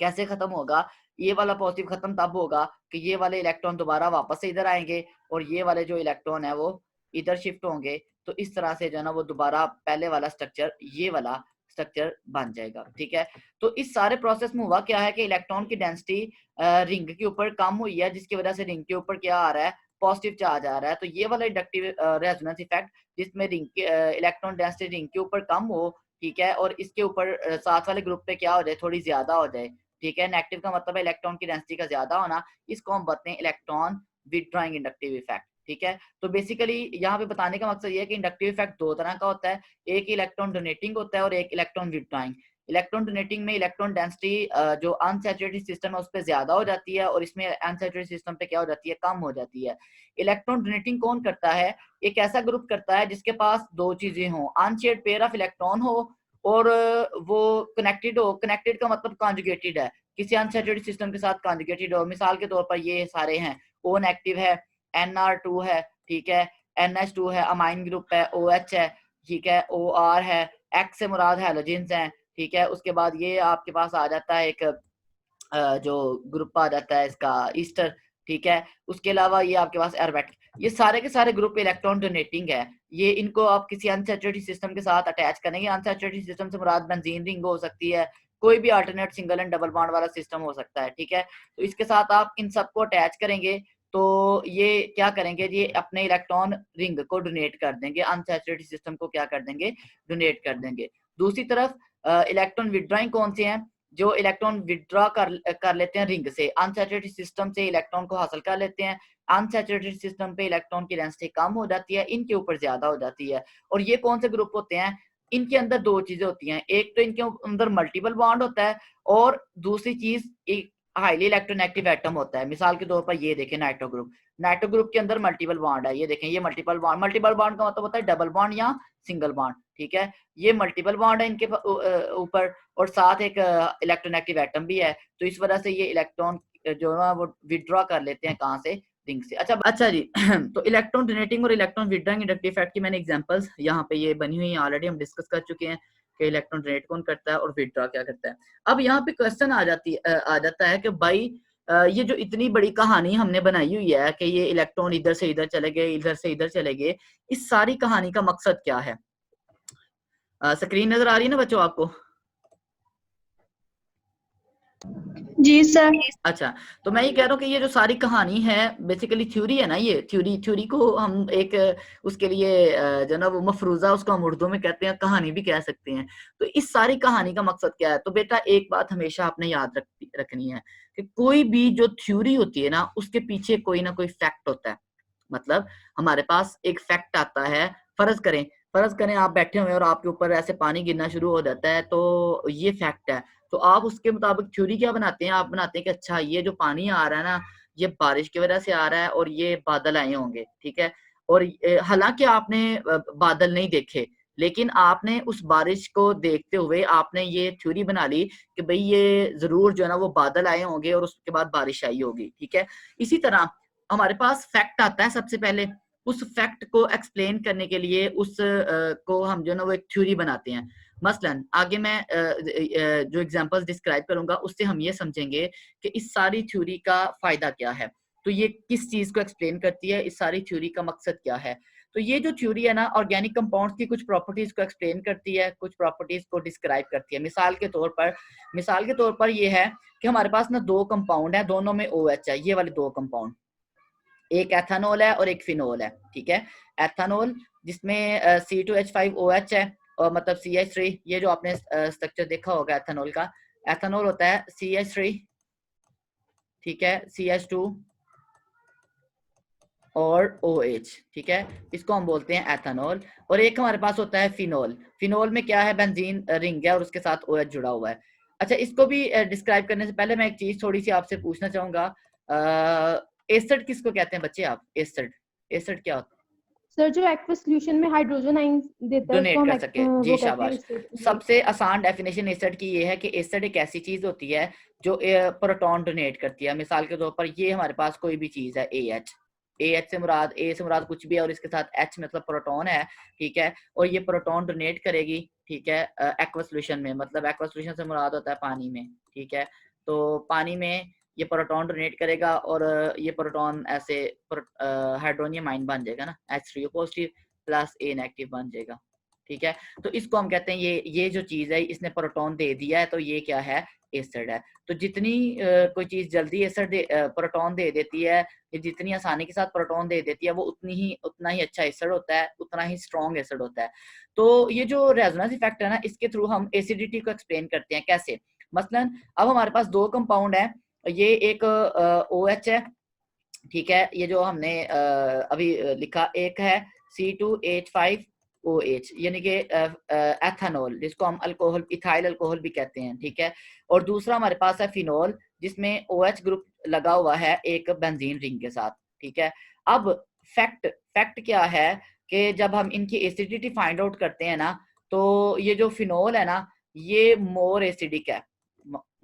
कैसे खत्म होगा, ये वाला पॉजिटिव खत्म तब होगा कि ये वाले इलेक्ट्रॉन दोबारा वापस से इधर आएंगे और ये वाले जो इलेक्ट्रॉन है वो इधर शिफ्ट होंगे। तो इस तरह से जो है ना वो दोबारा पहले वाला स्ट्रक्चर, ये वाला स्ट्रक्चर बन जाएगा, ठीक है। तो इस सारे प्रोसेस में हुआ क्या है कि इलेक्ट्रॉन की डेंसिटी रिंग के ऊपर कम हुई है, जिसकी वजह से रिंग के ऊपर क्या आ रहा है, पॉजिटिव चार्ज आ रहा है। तो ये वाला इंडक्टिव रेजोनेंस इफेक्ट जिसमें रिंग के इलेक्ट्रॉन डेंसिटी रिंग के ऊपर कम हो ठीक है, और इसके ऊपर साथ वाले ग्रुप पे क्या हो जाए, थोड़ी ज्यादा हो जाए, ठीक है। नेगेटिव का मतलब है इलेक्ट्रॉन की डेंसिटी का ज्यादा होना, इसको हम बताते हैं इलेक्ट्रॉन विथड्रॉइंग इंडक्टिव इफेक्ट, ठीक है। तो बेसिकली यहाँ पे बताने का मकसद ये है कि इंडक्टिव इफेक्ट दो तरह का होता है, एक इलेक्ट्रॉन डोनेटिंग होता है और एक इलेक्ट्रॉन विथड्रॉइंग। इलेक्ट्रॉन डोनेटिंग में इलेक्ट्रॉन डेंसिटी जो अनसैचुरेटेड सिस्टम है उस पर ज्यादा हो जाती है, और इसमें अनसैचुरेटेड सिस्टम पे क्या हो जाती है, कम हो जाती है। इलेक्ट्रॉन डोनेटिंग कौन करता है, एक ऐसा ग्रुप करता है जिसके पास दो चीजें हों, अनशेयर्ड पेयर ऑफ इलेक्ट्रॉन हो और वो कनेक्टेड हो। कनेक्टेड का मतलब कॉन्जुगेटेड है, किसी अनसैचुरेटेड सिस्टम के साथ कॉन्जुगेटेड हो। मिसाल के तौर पर ये सारे हैं, O नेगेटिव है, Nr2 है, ठीक है, NH2 है, अमाइन ग्रुप है, OH है, ठीक है, OR है, X से मुराद हैलोजेंस हैं, ठीक है। उसके बाद ये आपके पास आ जाता है एक जो ग्रुप आ जाता है इसका ईस्टर, ठीक है। उसके अलावा ये आपके पास एरोमेटिक, ये सारे के सारे ग्रुप इलेक्ट्रॉन डोनेटिंग है। ये इनको आप किसी अनसैचुरेटेड सिस्टम के साथ अटैच करेंगे, अनसैचुरेटेड सिस्टम से मुराद बेंजीन रिंग हो सकती है, कोई भी alternate single and double bond वाला सिस्टम हो सकता है, ठीक है। तो इसके साथ आप इन सबको अटैच करेंगे तो ये क्या करेंगे, ये अपने इलेक्ट्रॉन रिंग को डोनेट कर देंगे, अनसैचुरेटेड सिस्टम को क्या कर देंगे, डोनेट कर देंगे। दूसरी तरफ इलेक्ट्रॉन विथड्रॉइंग कौन से हैं, जो इलेक्ट्रॉन विथड्रॉ कर लेते हैं रिंग से, अनसैचुरेटेड सिस्टम से इलेक्ट्रॉन को हासिल कर लेते हैं। अनसैचुरेटेड सिस्टम पे इलेक्ट्रॉन की डेंसिटी कम हो जाती है, इनके ऊपर ज्यादा हो जाती है। और ये कौन से ग्रुप होते हैं, इनके अंदर दो चीजें होती हैं, एक तो इनके अंदर मल्टीपल बॉन्ड होता है, और दूसरी चीज एक हाईली इलेक्ट्रोनेगेटिव एटम होता है। मिसाल के तौर पर ये देखें नाइट्रो ग्रुप, नाइट्रो ग्रुप के अंदर मल्टीपल बॉन्ड है, ये देखें ये मल्टीपल बॉन्ड, मल्टीपल बॉन्ड का मतलब होता है डबल बॉन्ड या सिंगल बॉन्ड, ठीक है। ये मल्टीपल बॉन्ड है इनके ऊपर, और साथ एक इलेक्ट्रोनेगेटिव एटम भी है, तो इस वजह से ये इलेक्ट्रॉन जो है वो विथड्रॉ कर लेते हैं कहाँ से, रिंग से। अच्छा जी तो इलेक्ट्रॉन डोनेटिंग और इलेक्ट्रॉन विथड्रॉइंग इंडक्टिव इफेक्ट की मैंने एग्जांपल्स यहाँ पे ये बनी हुई है, ऑलरेडी हम डिस्कस कर चुके हैं कि इलेक्ट्रॉन डोनेट कौन करता है और विथड्रॉ क्या करता है। अब यहाँ पे क्वेश्चन आ जाता है कि भाई ये जो इतनी बड़ी कहानी हमने बनाई हुई है कि ये इलेक्ट्रॉन इधर से इधर चले गए, इधर से इधर चले गए, इस सारी कहानी का मकसद क्या है। स्क्रीन नजर आ रही है ना बच्चों आपको? जी सर। अच्छा, तो मैं ये कह रहा हूँ कि ये जो सारी कहानी है बेसिकली थ्योरी है ना, ये थ्योरी को हम एक उसके लिए जो ना वो मफरूजा, उसको हम उर्दू में कहते हैं, कहानी भी कह सकते हैं। तो इस सारी कहानी का मकसद क्या है, तो बेटा एक बात हमेशा आपने याद रखनी है कि कोई भी जो थ्योरी होती है ना उसके पीछे कोई ना कोई फैक्ट होता है। मतलब हमारे पास एक फैक्ट आता है, फर्ज करें आप बैठे हुए और आपके ऊपर ऐसे पानी गिरना शुरू हो जाता है, तो ये फैक्ट है। तो आप उसके मुताबिक थ्योरी क्या बनाते हैं, आप बनाते हैं कि अच्छा ये जो पानी आ रहा है ना ये बारिश की वजह से आ रहा है और ये बादल आए होंगे, ठीक है। और हालांकि आपने बादल नहीं देखे, लेकिन आपने उस बारिश को देखते हुए आपने ये थ्योरी बना ली कि भाई ये जरूर जो है ना वो बादल आए होंगे और उसके बाद बारिश आई होगी, ठीक है। इसी तरह हमारे पास फैक्ट आता है, सबसे पहले उस फैक्ट को एक्सप्लेन करने के लिए उस को हम जो है ना वो एक थ्योरी बनाते हैं। मसलन आगे मैं जो एग्जांपल्स डिस्क्राइब करूंगा उससे हम ये समझेंगे कि इस सारी थ्योरी का फायदा क्या है, तो ये किस चीज को एक्सप्लेन करती है, इस सारी थ्योरी का मकसद क्या है। तो ये जो थ्योरी है ना ऑर्गेनिक कंपाउंड्स की कुछ प्रॉपर्टीज को एक्सप्लेन करती है, कुछ प्रॉपर्टीज को डिस्क्राइब करती है। मिसाल के तौर पर ये है कि हमारे पास ना दो कंपाउंड है, दोनों में OH है, ये वाले दो कंपाउंड, एक एथानॉल है और एक फिनोल है, ठीक है। एथानॉल जिसमें C2H5OH है, और मतलब CH3, ये जो आपने स्ट्रक्चर देखा होगा एथानॉल का, एथानॉल होता है CH3, ठीक है, CH2 और OH, ठीक है, इसको हम बोलते हैं एथानॉल। और एक हमारे पास होता है फिनोल, फिनोल में क्या है, बेंजीन रिंग है और उसके साथ OH जुड़ा हुआ है। अच्छा, इसको भी डिस्क्राइब करने से पहले मैं एक चीज थोड़ी सी आपसे पूछना चाहूंगा, एसिड किसको कहते हैं बच्चे आप, एसिड क्या होता है? सर जो एक्वस सॉल्यूशन में हाइड्रोजन आयन देता है उसको डोनेट हम कर सके, जी वो कहते हैं शाबाश। एसिड। सबसे आसान डेफिनेशन एसिड की ये है कि एसिड एक ऐसी चीज होती है जो प्रोटॉन डोनेट करती है। मिसाल के तौर पर ये हमारे पास कोई भी चीज है AH से मुराद, ए से मुराद कुछ भी है और इसके साथ H मतलब प्रोटॉन है, ठीक है, और ये प्रोटॉन डोनेट करेगी, ठीक है, एक्वस सॉल्यूशन में, मतलब एक्वस सॉल्यूशन से मुराद होता है पानी में, ठीक है। तो पानी में ये प्रोटॉन डोनेट करेगा और ये प्रोटॉन ऐसे हाइड्रोनियम आयन बन जाएगा ना, H3O positive plus A negative बन जाएगा, ठीक है। तो इसको हम कहते हैं ये जो चीज है इसने प्रोटॉन दे दिया है, तो ये क्या है, एसिड है। तो जितनी कोई चीज़ जल्दी एसिड प्रोटॉन दे देती है, या जितनी आसानी के साथ प्रोटॉन दे देती है, वो उतना ही अच्छा एसिड होता है, उतना ही स्ट्रॉन्ग एसिड होता है। तो ये जो रेजोनेंस इफेक्ट है ना, इसके थ्रू हम एसिडिटी को एक्सप्लेन करते हैं। कैसे? मसलन अब हमारे पास 2 कंपाउंड है, ये एक OH है, ठीक है, ये जो हमने अभी लिखा, एक है C2H5OH यानी कि एथेनॉल, जिसको हम अल्कोहल, इथाइल अल्कोहल भी कहते हैं, ठीक है। और दूसरा हमारे पास है फिनॉल, जिसमें OH ग्रुप लगा हुआ है एक बेंजीन रिंग के साथ, ठीक है। अब फैक्ट क्या है कि जब हम इनकी एसिडिटी फाइंड आउट करते हैं ना, तो ये जो फिनॉल है ना, ये मोर एसिडिक है।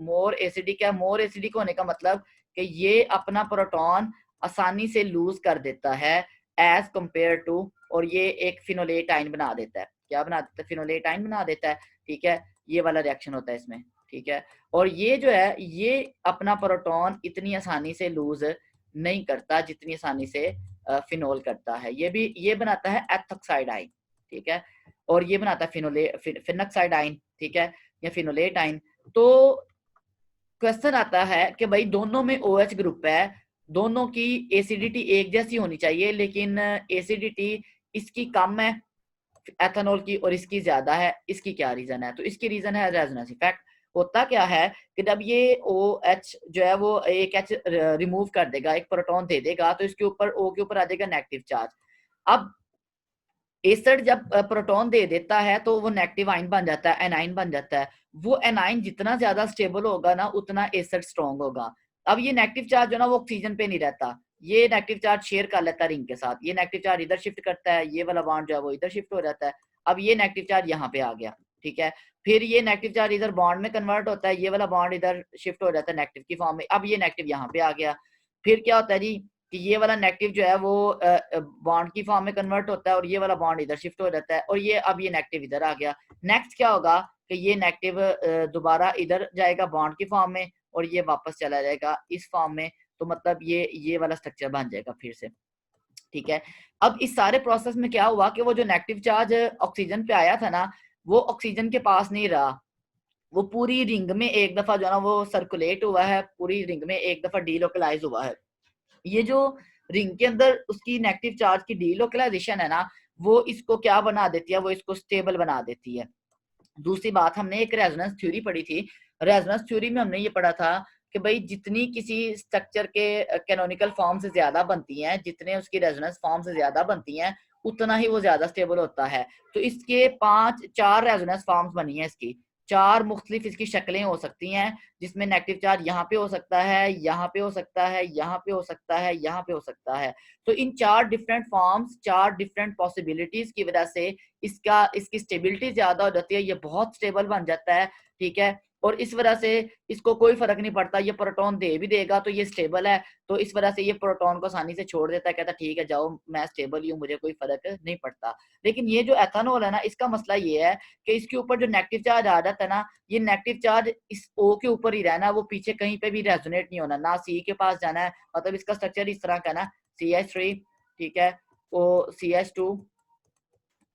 मोर एसिडिक होने का मतलब कि ये अपना प्रोटॉन आसानी से लूज कर देता है एज कंपेयर टू, और ये एक फिनोलेट आयन बना देता है। क्या बना देता है? फिनोलेट आयन बना देता है, ठीक है। ये वाला रिएक्शन होता है इसमें, ठीक है। और ये जो है, ये अपना प्रोटॉन इतनी आसानी से लूज नहीं करता जितनी आसानी से फिनोल करता है। ये बनाता है एथोक्साइड आयन, ठीक है। और ये बनाता है फिनोक्साइड आयन, ठीक है, या फिनोलेट आयन। तो क्वेश्चन आता है कि भाई दोनों में OH ग्रुप है, दोनों की एसिडिटी एक जैसी होनी चाहिए, लेकिन एसिडिटी इसकी कम है एथेनॉल की और इसकी ज्यादा है। इसकी क्या रीजन है? तो इसकी रीजन है रेजोनेंस इफेक्ट। होता क्या है कि जब ये OH जो है वो एक H रिमूव कर देगा, एक प्रोटॉन दे देगा, तो इसके ऊपर O के ऊपर आ जाएगा नेगेटिव चार्ज। अब एसिड जब प्रोटॉन दे देता है तो वो नेगेटिव आयन बन जाता है, एनाइन बन जाता है। वो एनाइन जितना ज्यादा स्टेबल होगा ना, उतना एसिड स्ट्रॉन्ग होगा। अब ये नेगेटिव चार्ज जो ना, वो ऑक्सीजन पे नहीं रहता, ये नेगेटिव चार्ज शेयर कर लेता है रिंग के साथ। ये नेगेटिव चार्ज इधर शिफ्ट करता है, ये वाला बॉन्ड जो है वो इधर शिफ्ट हो जाता है। अब ये नेगेटिव चार्ज यहाँ पे आ गया, ठीक है। फिर ये नेगेटिव चार्ज इधर बॉन्ड में कन्वर्ट होता है, ये वाला बॉन्ड इधर शिफ्ट हो जाता है नेगेटिव की फॉर्म में। अब ये नेगेटिव यहाँ पे आ गया। फिर क्या होता है जी, कि ये वाला नेगेटिव जो है वो बॉन्ड की फॉर्म में कन्वर्ट होता है, और ये वाला बॉन्ड इधर शिफ्ट हो जाता है, और ये अब ये नेगेटिव इधर आ गया। नेक्स्ट क्या होगा कि ये नेगेटिव दोबारा इधर जाएगा बॉन्ड की फॉर्म में, और ये वापस चला जाएगा इस फॉर्म में। तो मतलब ये वाला स्ट्रक्चर बन जाएगा फिर से, ठीक है। अब इस सारे प्रोसेस में क्या हुआ कि वो जो नेगेटिव चार्ज ऑक्सीजन पे आया था ना, वो ऑक्सीजन के पास नहीं रहा, वो पूरी रिंग में एक दफा जो है ना वो सर्कुलेट हुआ है, पूरी रिंग में एक दफा डीलोकलाइज हुआ है। ये जो रिंग के अंदर उसकी नेगेटिव चार्ज की डीलोकलाइजेशन है ना, वो इसको क्या बना देती है? वो इसको स्टेबल बना देती है। दूसरी बात, हमने एक रेजोनेंस थ्योरी पढ़ी थी। रेजोनेंस थ्योरी में हमने ये पढ़ा था कि भाई जितनी किसी स्ट्रक्चर के कैनोनिकल फॉर्म से ज्यादा बनती हैं, जितने उसकी रेजोनेंस फॉर्म से ज्यादा बनती हैं, उतना ही वो ज्यादा स्टेबल होता है। तो इसके 4 रेजोनेंस फॉर्म्स बनी है इसकी, 4 मुख्तलिफ इसकी शक्लें हो सकती हैं, जिसमें नेगेटिव चार्ज यहाँ पे हो सकता है, यहाँ पे हो सकता है, यहाँ पे हो सकता है, यहाँ पे हो सकता है। तो इन 4 डिफरेंट फॉर्म्स, 4 डिफरेंट पॉसिबिलिटीज की वजह से इसकी स्टेबिलिटी ज्यादा हो जाती है, ये बहुत स्टेबल बन जाता है, ठीक है। और इस वजह से इसको कोई फर्क नहीं पड़ता, ये प्रोटॉन दे भी देगा तो ये स्टेबल है, तो इस वजह से ये प्रोटॉन को आसानी से छोड़ देता है, कहता ठीक है जाओ मैं स्टेबल ही हूँ, मुझे कोई फर्क नहीं पड़ता। लेकिन ये जो एथेनॉल है ना, इसका मसला ये है कि इसके ऊपर जो नेगेटिव चार्ज आ जाता है ना, ये नेगेटिव चार्ज इस O के ऊपर ही रहना है, वो पीछे कहीं पे भी रेजोनेट नहीं होना, ना C के पास जाना है। मतलब इसका स्ट्रक्चर इस तरह का ना, CH3, ठीक है, CH2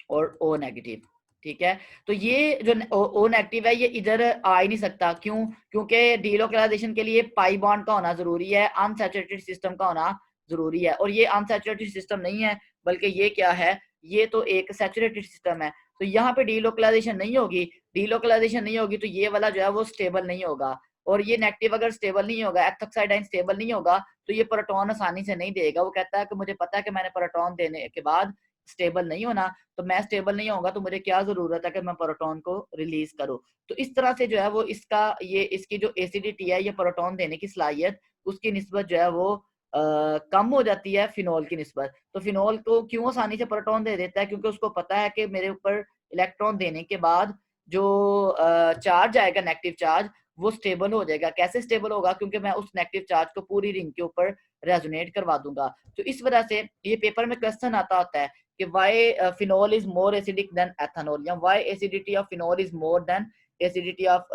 और O नेगेटिव, ठीक है। तो ये जो O नेगेटिव है, ये इधर आ ही नहीं सकता। क्यों? क्योंकि डीलोकलाइजेशन के लिए पाई बॉन्ड का होना जरूरी है, अनसैचुरेटेड सिस्टम का होना जरूरी है, और ये अनसैचुरेटेड सिस्टम नहीं है, बल्कि ये क्या है, ये तो एक सैचुरेटेड सिस्टम है। तो यहाँ पे डीलोकलाइजेशन नहीं होगी, तो ये वाला जो है वो स्टेबल नहीं होगा। और ये नेगेटिव अगर स्टेबल नहीं होगा, एथोक्साइड आयन स्टेबल नहीं होगा, तो ये प्रोटॉन आसानी से नहीं देगा। वो कहता है कि मुझे पता है कि मैंने प्रोटॉन देने के बाद स्टेबल नहीं होना, तो मैं स्टेबल नहीं होगा, तो मुझे क्या जरूरत है कि मैं प्रोटॉन को रिलीज करूं। तो इस तरह से जो है वो इसकी जो एसिडिटी है, ये प्रोटॉन देने की सलाहियत उसकी निस्बत जो है वो कम हो जाती है फिनॉल की निस्बत। तो फिनॉल को क्यों आसानी से प्रोटॉन दे देता है? क्योंकि उसको पता है कि मेरे ऊपर इलेक्ट्रॉन देने के बाद जो चार्ज आएगा, नेगेटिव चार्ज, वो स्टेबल हो जाएगा। कैसे स्टेबल होगा? क्योंकि मैं उस नेगेटिव चार्ज को पूरी रिंग के ऊपर रेजोनेट करवा दूंगा। तो इस वजह से ये पेपर में क्वेश्चन आता होता है कि why phenol is more acidic than ethanol, या why acidity of phenol is more than acidity of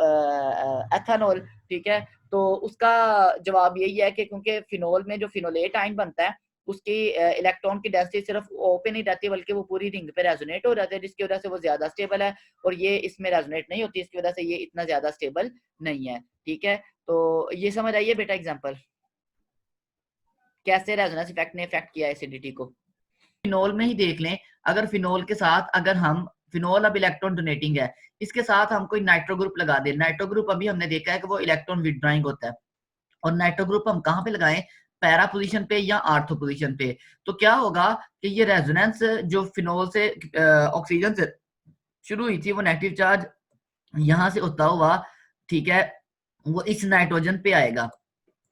ethanol, ठीक है। तो उसका जवाब यही है कि क्योंकि फिनॉल में जो फिनोलेट आयन बनता है, उसकी इलेक्ट्रॉन की डेंसिटी सिर्फ O पे नहीं रहती बल्कि वो पूरी रिंग पे रेजोनेट हो जाती है, जिसकी वजह से वो ज्यादा स्टेबल है, और ये इसमें रेजोनेट नहीं होती, इसकी वजह से ये इतना ज्यादा स्टेबल नहीं है। ठीक है, तो ये समझ आइए बेटा एग्जांपल कैसे रेजोनेंस इफेक्ट ने इफेक्ट किया एसिडिटी को। फिनोल में ही देख लें, अगर फिनोल के साथ अगर हम फिनोल अब इलेक्ट्रॉन डोनेटिंग है, इसके साथ हम कोई नाइट्रो ग्रुप लगा दें, नाइट्रो ग्रुप अभी हमने देखा है कि वो इलेक्ट्रॉन विथड्रॉइंग होता है, और नाइट्रो ग्रुप हम कहाँ पे लगाएं, पैरा पोजीशन पे या आर्थो पोजीशन पे, तो क्या होगा कि ये रेजोनेंस जो फिनोल से ऑक्सीजन से शुरू हुई थी, वो नेगेटिव चार्ज यहाँ से होता हुआ, ठीक है, वो इस नाइट्रोजन पे आएगा,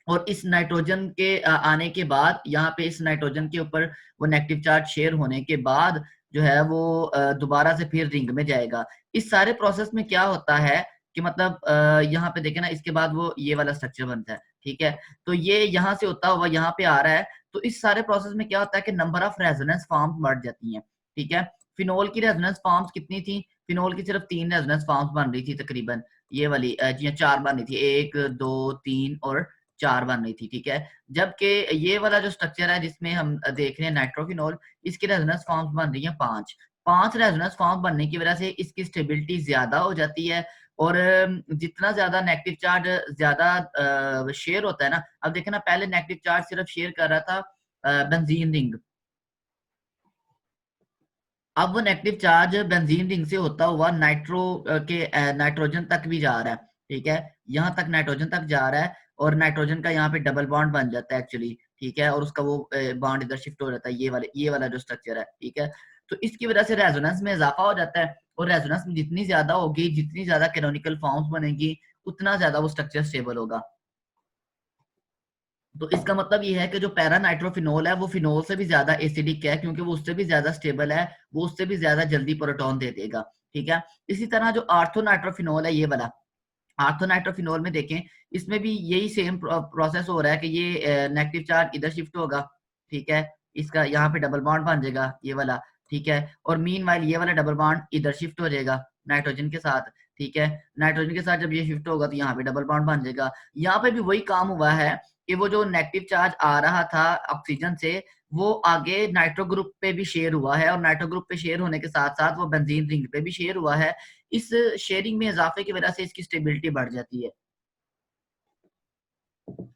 और इस नाइट्रोजन के आने के बाद यहाँ पे इस नाइट्रोजन के ऊपर वो नेगेटिव चार्ज शेयर होने के बाद जो है वो दोबारा से फिर रिंग में जाएगा। इस सारे प्रोसेस में क्या होता है कि मतलब यहाँ पे देखें ना, इसके बाद वो ये वाला स्ट्रक्चर बनता है, ठीक है, तो ये यहाँ से होता हुआ यहाँ पे आ रहा है, तो इस सारे प्रोसेस में क्या होता है कि नंबर ऑफ रेजोनेंस फॉर्म्स बढ़ जाती हैं। ठीक है, फिनोल की रेजोनेंस फॉर्म्स कितनी थी, फिनोल की सिर्फ 3 रेजोनेंस फॉर्म्स बन रही थी तकरीबन, ये वाली जी 4 बन रही थी, 1 2 3 और 4 बन रही थी। ठीक है, जबकि ये वाला जो स्ट्रक्चर है जिसमें हम देख रहे हैं नाइट्रोफिनोल, इसकी रेजोनेंस फॉर्म्स बन रही है 5 रेजोनेंस फॉर्म बनने की वजह से इसकी स्टेबिलिटी ज्यादा हो जाती है, और जितना ज्यादा नेगेटिव चार्ज ज्यादा शेयर होता है ना, अब देखें ना, पहले नेगेटिव चार्ज सिर्फ शेयर कर रहा था बेंजीन रिंग, अब वो नेगेटिव चार्ज बेंजीन रिंग से होता हुआ नाइट्रोजन तक भी जा रहा है। ठीक है, यहाँ तक नाइट्रोजन तक जा रहा है, और नाइट्रोजन का यहाँ पे डबल बॉन्ड बन जाता है एक्चुअली। ठीक है, और उसका वो बॉन्ड इधर शिफ्ट हो जाता है, ये वाला जो स्ट्रक्चर है। ठीक है, तो इसकी वजह से रेजोनेंस में इजाफा हो जाता है, और रेजोनेंस में जितनी ज्यादा होगी, जितनी ज्यादा कैनोनिकल फॉर्म्स बनेगी, उतना ज्यादा वो स्ट्रक्चर स्टेबल होगा। तो इसका मतलब ये है कि जो पैरा नाइट्रोफिनोल है वो फिनोल से भी ज्यादा एसिडिक है, क्योंकि वो उससे भी ज्यादा स्टेबल है, वो उससे भी ज्यादा जल्दी प्रोटॉन दे देगा। ठीक है, इसी तरह जो आर्थो नाइट्रोफिनोल है, ये वाला आर्थो नाइट्रोफिनोल में देखें, इसमें भी यही सेम प्रोसेस हो रहा है कि ये नेगेटिव चार्ज इधर शिफ्ट होगा। ठीक है, इसका यहाँ पे डबल बॉन्ड बन जाएगा, ये वाला। ठीक है, और मीनवाइल ये वाला डबल बॉन्ड इधर शिफ्ट हो जाएगा नाइट्रोजन के साथ। ठीक है, नाइट्रोजन के साथ जब ये शिफ्ट होगा तो यहाँ पे डबल बॉन्ड बन जाएगा। यहाँ पे भी वही काम हुआ है कि वो जो नेगेटिव चार्ज आ रहा था ऑक्सीजन से, वो आगे नाइट्रो ग्रुप पे भी शेयर हुआ है, और नाइट्रो ग्रुप पे शेयर होने के साथ साथ वो बेंजीन रिंग पे भी शेयर हुआ है। इस शेयरिंग में इजाफे की वजह से इसकी स्टेबिलिटी बढ़ जाती है।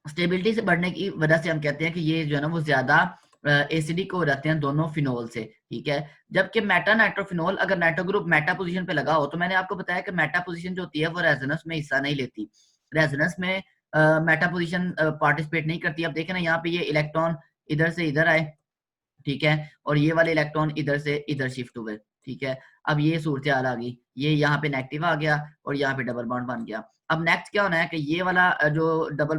स्टेबिलिटी से बढ़ने की वजह से हम कहते हैं कि ये जो है ना वो ज्यादा एसिडिक हो जाते हैं दोनों फिनोल से। ठीक है, जबकि मेटा नाइट्रोफिनोल अगर नाइट्रो ग्रुप मेटा पोजीशन पे लगा हो, तो मैंने आपको बताया कि मेटा पोजीशन जो होती है वो रेजोनेंस में हिस्सा नहीं लेती, रेजोनेंस में मेटा पोजीशन पार्टिसिपेट नहीं करती। अब देखें ना, यहाँ पे ये इलेक्ट्रॉन इधर से इधर आए, ठीक है, और ये वाले इलेक्ट्रॉन इधर से इधर शिफ्ट हुए। ठीक है, अब ये सूरत हाल आ गई, ये यहाँ पे नेगेटिव आ गया और यहाँ पे डबल बॉन्ड बन गया। अब नेक्स्ट क्या होना है कि ये वाला जो डबल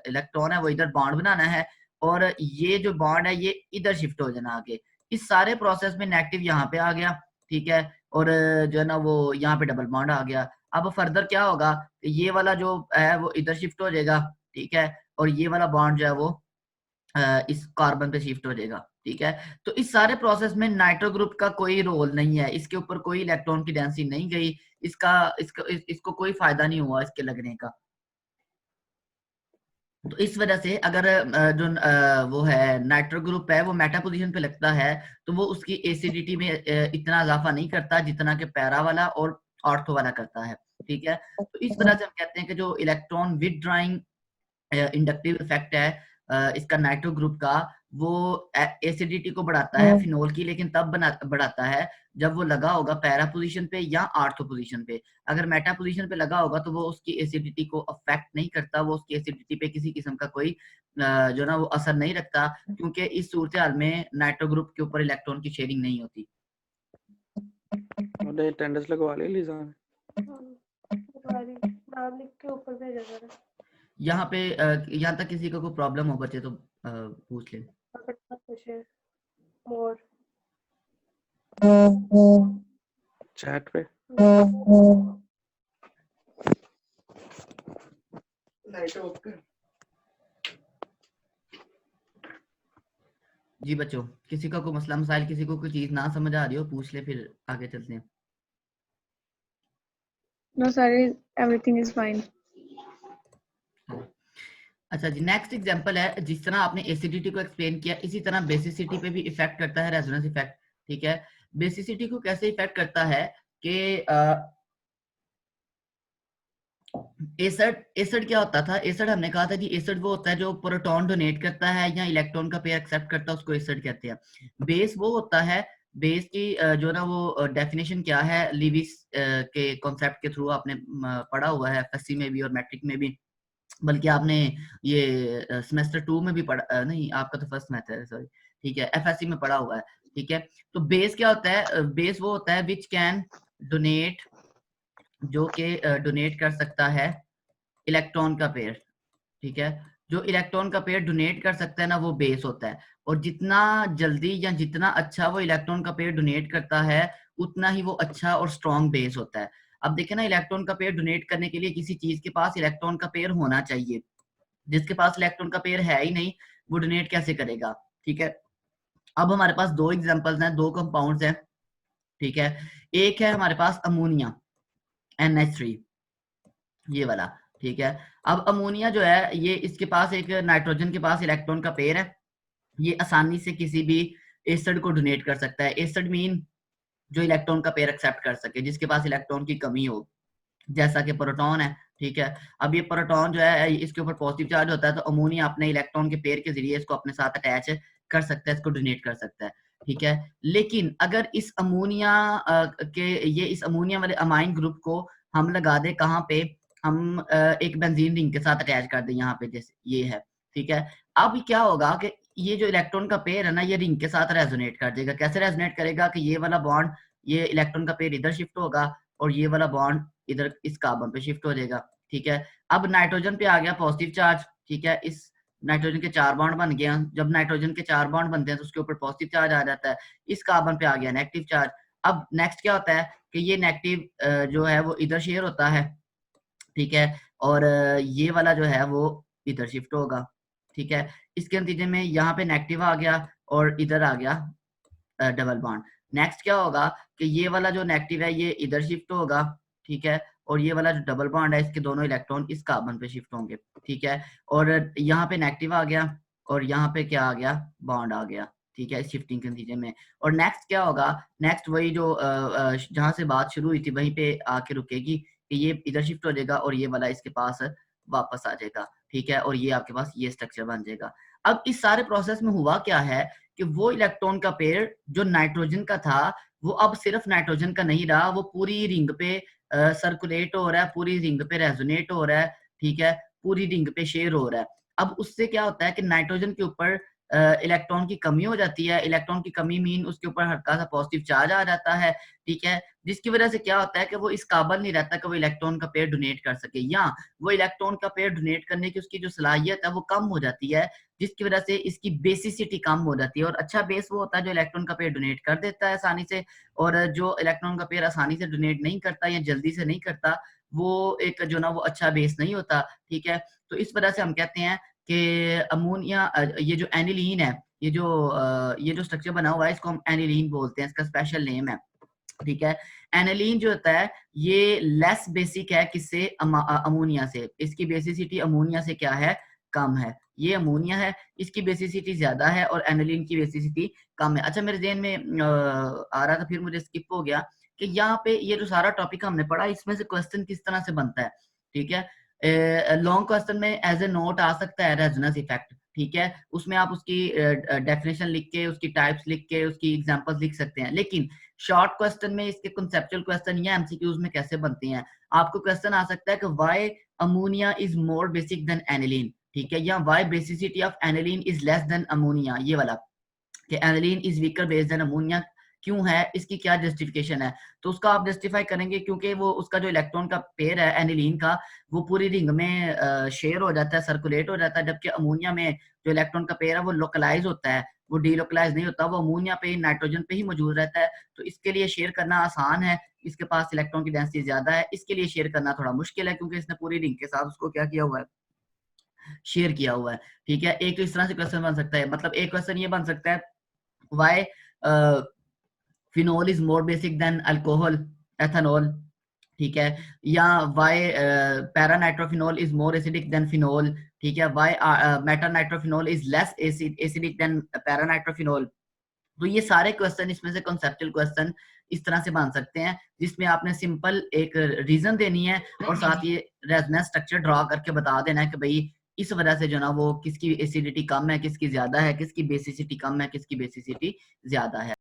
इलेक्ट्रॉन है वो इधर बॉन्ड बनाना है, और ये जो बॉन्ड है ये इधर शिफ्ट हो जाना आगे। इस सारे प्रोसेस में नेगेटिव यहाँ पे आ गया, ठीक है, और जो है ना वो यहाँ पे डबल बॉन्ड आ गया। अब फर्दर क्या होगा, ये वाला जो है वो इधर शिफ्ट हो जाएगा, ठीक है, और ये वाला बॉन्ड जो है वो इस कार्बन पे शिफ्ट हो जाएगा। ठीक है, तो इस सारे प्रोसेस में नाइट्रो ग्रुप का कोई रोल नहीं है, इसके ऊपर कोई इलेक्ट्रॉन की डेंसिटी नहीं गई, इसको कोई फायदा नहीं हुआ इसके लगने का। तो इस वजह से अगर जो वो है नाइट्रो ग्रुप है वो मेटा पोजीशन पे लगता है, तो वो उसकी एसिडिटी में इतना इजाफा नहीं करता जितना कि पैरा वाला और ऑर्थो वाला करता है। ठीक है, तो इस वजह से हम कहते हैं कि जो इलेक्ट्रॉन विथड्रॉइंग इंडक्टिव इफेक्ट है इसका नाइट्रो ग्रुप का, वो एसिडिटी को बढ़ाता है फिनोल की, लेकिन तब बढ़ाता है जब वो लगा होगा पैरा पोजीशन पे या आर्थो पोजीशन पे। अगर मेटा पोजीशन पे लगा होगा तो वो उसकी एसिडिटी को अफेक्ट नहीं करता, वो उसकी एसिडिटी पे किसी किस्म का कोई जो ना वो असर नहीं रखता, क्योंकि इस सूरत हाल में नाइट्रो ग्रुप के ऊपर इलेक्ट्रॉन की शेयरिंग नहीं होती। अटेंडेंस लगवा ली लीजा ने? नाम लिख के ऊपर भेजा जरा। यहाँ पे यहाँ तक किसी को कोई प्रॉब्लम हो बच्चे तो पूछ ले। मोर चैट पे जी बच्चों, किसी का कोई मसला मसाइल, किसी को कोई चीज ना समझ आ रही हो पूछ ले, फिर आगे चलते हैं। No, sorry, everything is fine. अच्छा जी, नेक्स्ट एग्जांपल है, जिस तरह आपने एसिडिटी को एक्सप्लेन किया इसी तरह बेसिसिटी पे भी इफेक्ट करता है रेजोनेंस इफेक्ट। ठीक है, बेसिसिटी को कैसे इफेक्ट करता है कि एसिड एसिड क्या होता था, एसिड हमने कहा था कि एसिड वो होता है जो प्रोटॉन डोनेट करता है या इलेक्ट्रॉन का पेयर एक्सेप्ट करता है, उसको एसिड कहते हैं। बेस वो होता है, बेस की जो ना वो डेफिनेशन क्या है, लिविस के कॉन्सेप्ट के थ्रू आपने पढ़ा हुआ है एफएससी में भी और मैट्रिक में भी, बल्कि आपने ये सेमेस्टर 2 में भी पढ़ा, नहीं आपका तो फर्स्ट मैथ है सॉरी, ठीक है, एफएससी में पढ़ा हुआ है। ठीक है, तो बेस क्या होता है, बेस वो होता है विच कैन डोनेट, जो कि डोनेट कर सकता है इलेक्ट्रॉन का पेयर। ठीक है, जो इलेक्ट्रॉन का पेयर डोनेट कर सकता है ना वो बेस होता है, और जितना जल्दी या जितना अच्छा वो इलेक्ट्रॉन का पेयर डोनेट करता है उतना ही वो अच्छा और स्ट्रॉन्ग बेस होता है। अब देखें ना, इलेक्ट्रॉन का पेयर डोनेट करने के लिए किसी चीज के पास इलेक्ट्रॉन का पेयर होना चाहिए, जिसके पास इलेक्ट्रॉन का पेयर है ही नहीं वो डोनेट कैसे करेगा। ठीक है, अब हमारे पास दो एग्जांपल्स हैं, दो कंपाउंड्स हैं। ठीक है, एक है हमारे पास अमोनिया NH3, ये वाला। ठीक है, अब अमोनिया जो है ये, इसके पास एक नाइट्रोजन के पास इलेक्ट्रॉन का पेयर है, ये आसानी से किसी भी एसिड को डोनेट कर सकता है। एसिड मीन जो इलेक्ट्रॉन का पेयर एक्सेप्ट कर सके, जिसके पास इलेक्ट्रॉन की कमी हो, जैसा कि प्रोटॉन है। ठीक है, अब ये प्रोटॉन जो है इसके ऊपर पॉजिटिव चार्ज होता है, तो अमोनिया अपने इलेक्ट्रॉन के पेयर के जरिए इसको अपने साथ अटैच कर सकता है, इसको डोनेट कर सकता है। ठीक है, लेकिन अगर इस अमोनिया इस अमोनिया वाले अमाइन ग्रुप को हम लगा दे कहाँ पे, हम एक बेंजीन रिंग के साथ अटैच कर दें यहाँ पे, जैसे ये है। ठीक है, अब क्या होगा कि ये जो इलेक्ट्रॉन का पेयर है ना, ये रिंग के साथ रेजोनेट कर देगा। कैसे रेजोनेट करेगा कि ये वाला बॉन्ड, ये इलेक्ट्रॉन का पेयर इधर शिफ्ट होगा और ये वाला बॉन्ड इधर इस कार्बन पे शिफ्ट हो जाएगा। ठीक है, अब नाइट्रोजन पे आ गया पॉजिटिव चार्ज। ठीक है, इस नाइट्रोजन के 4 बॉन्ड बन गए। जब नाइट्रोजन के 4 बॉन्ड बनते हैं तो उसके ऊपर पॉजिटिव चार्ज आ जाता है, इस कार्बन पे आ गया नेगेटिव चार्ज। अब नेक्स्ट क्या होता है कि ये नेगेटिव जो है वो इधर शेयर होता है। ठीक है, और ये वाला जो है वो इधर शिफ्ट होगा। ठीक है, इसके नतीजे में यहाँ पे नेगेटिव आ गया और इधर आ गया डबल बॉन्ड। नेक्स्ट क्या होगा कि ये वाला जो नेगेटिव है ये इधर शिफ्ट होगा। ठीक है, और ये वाला जो डबल बॉन्ड है इसके दोनों इलेक्ट्रॉन इस कार्बन पे शिफ्ट होंगे। ठीक है, और यहाँ पे नेगेटिव आ गया और यहाँ पे क्या आ गया, बॉन्ड आ गया। ठीक है, इस शिफ्टिंग के नतीजे में। और नेक्स्ट क्या होगा, नेक्स्ट वही जो जहाँ से बात शुरू हुई थी वहीं पे आके रुकेगी कि ये इधर शिफ्ट हो जाएगा और ये वाला इसके पास वापस आ जाएगा। ठीक है, और ये आपके पास ये स्ट्रक्चर बन जाएगा। अब इस सारे प्रोसेस में हुआ क्या है कि वो इलेक्ट्रॉन का पेयर जो नाइट्रोजन का था वो अब सिर्फ नाइट्रोजन का नहीं रहा, वो पूरी रिंग पे सर्कुलेट हो रहा है, पूरी रिंग पे रेजोनेट हो रहा है। ठीक है, पूरी रिंग पे शेयर हो रहा है। अब उससे क्या होता है कि नाइट्रोजन के ऊपर इलेक्ट्रॉन की कमी हो जाती है। इलेक्ट्रॉन की कमी मीन उसके ऊपर हल्का सा पॉजिटिव चार्ज आ जाता है। ठीक है, जिसकी वजह से क्या होता है कि वो इस काबिल नहीं रहता कि वो इलेक्ट्रॉन का पेयर डोनेट कर सके, या वो इलेक्ट्रॉन का पेयर डोनेट करने की उसकी जो सलाहियत है वो कम हो जाती है, जिसकी वजह से इसकी बेसिसिटी कम हो जाती है। और अच्छा बेस वो होता है जो इलेक्ट्रॉन का पेयर डोनेट कर देता है आसानी से, और जो इलेक्ट्रॉन का पेयर आसानी से डोनेट नहीं करता या जल्दी से नहीं करता, वो एक जो ना वो अच्छा बेस नहीं होता। ठीक है, तो इस वजह से हम कहते हैं कि अमोनिया, ये जो एनिलीन है, ये जो स्ट्रक्चर बना हुआ है इसको हम एनिलीन बोलते हैं, इसका स्पेशल नेम है। ठीक है, एनिलीन जो होता है ये लेस बेसिक है किससे, अमोनिया से। इसकी बेसिसिटी अमोनिया से क्या है, कम है। ये अमोनिया है, इसकी बेसिसिटी ज्यादा है और एनिलीन की बेसिसिटी कम है। अच्छा, मेरे ज़हन में आ रहा था, फिर मुझे स्किप हो गया कि यहाँ पे ये जो सारा टॉपिक हमने पढ़ा इसमें से क्वेश्चन किस तरह से बनता है। ठीक है, लॉन्ग क्वेश्चन में एज ए नोट आ सकता है रेजोनेंस इफेक्ट। ठीक है, उसमें आप उसकी डेफिनेशन लिख के, उसकी टाइप्स लिख के, उसकी एग्जांपल्स लिख सकते हैं। लेकिन शॉर्ट क्वेश्चन में इसके कंसेप्चुअल क्वेश्चन या एमसीक्यूज में कैसे बनते हैं, आपको क्वेश्चन आ सकता है कि why ammonia is more basic than aniline. ठीक है, या why basicity of aniline is less than ammonia, ये वाला कि aniline is weaker base than ammonia क्यों है, इसकी क्या जस्टिफिकेशन है। तो उसका आप जस्टिफाई करेंगे क्योंकि वो उसका जो इलेक्ट्रॉन का पेयर है एनिलीन का वो पूरी रिंग में शेयर हो जाता है, सर्कुलेट हो जाता है, जबकि अमोनिया में जो इलेक्ट्रॉन का पेयर है वो लोकलाइज होता है, वो डीलोकलाइज नहीं होता, वो अमोनिया पे नाइट्रोजन पे ही मौजूद रहता है। तो इसके लिए शेयर करना आसान है, इसके पास इलेक्ट्रॉन की डेंसिटी ज्यादा है, इसके लिए शेयर करना थोड़ा मुश्किल है क्योंकि इसने पूरी रिंग के साथ उसको क्या किया हुआ है, शेयर किया हुआ है। ठीक है, एक तो इस तरह से क्वेश्चन बन सकता है, मतलब एक क्वेश्चन ये बन सकता है why phenol is more basic than alcohol ethanol. ठीक है, या why para nitrophenol is more acidic than phenol. ठीक है, why meta nitrophenol is less acidic than para nitrophenol. तो ये सारे क्वेश्चन इसमें से कॉन्सेप्चुअल क्वेश्चन इस तरह से बन सकते हैं, जिसमें आपने सिंपल एक रीजन देनी है और साथ ये रेजोनेंस स्ट्रक्चर ड्रॉ करके बता देना है कि भाई इस वजह से जो ना वो किसकी एसिडिटी कम है, किसकी ज्यादा है, किसकी बेसिसिटी कम है, किसकी बेसिसिटी ज्यादा है।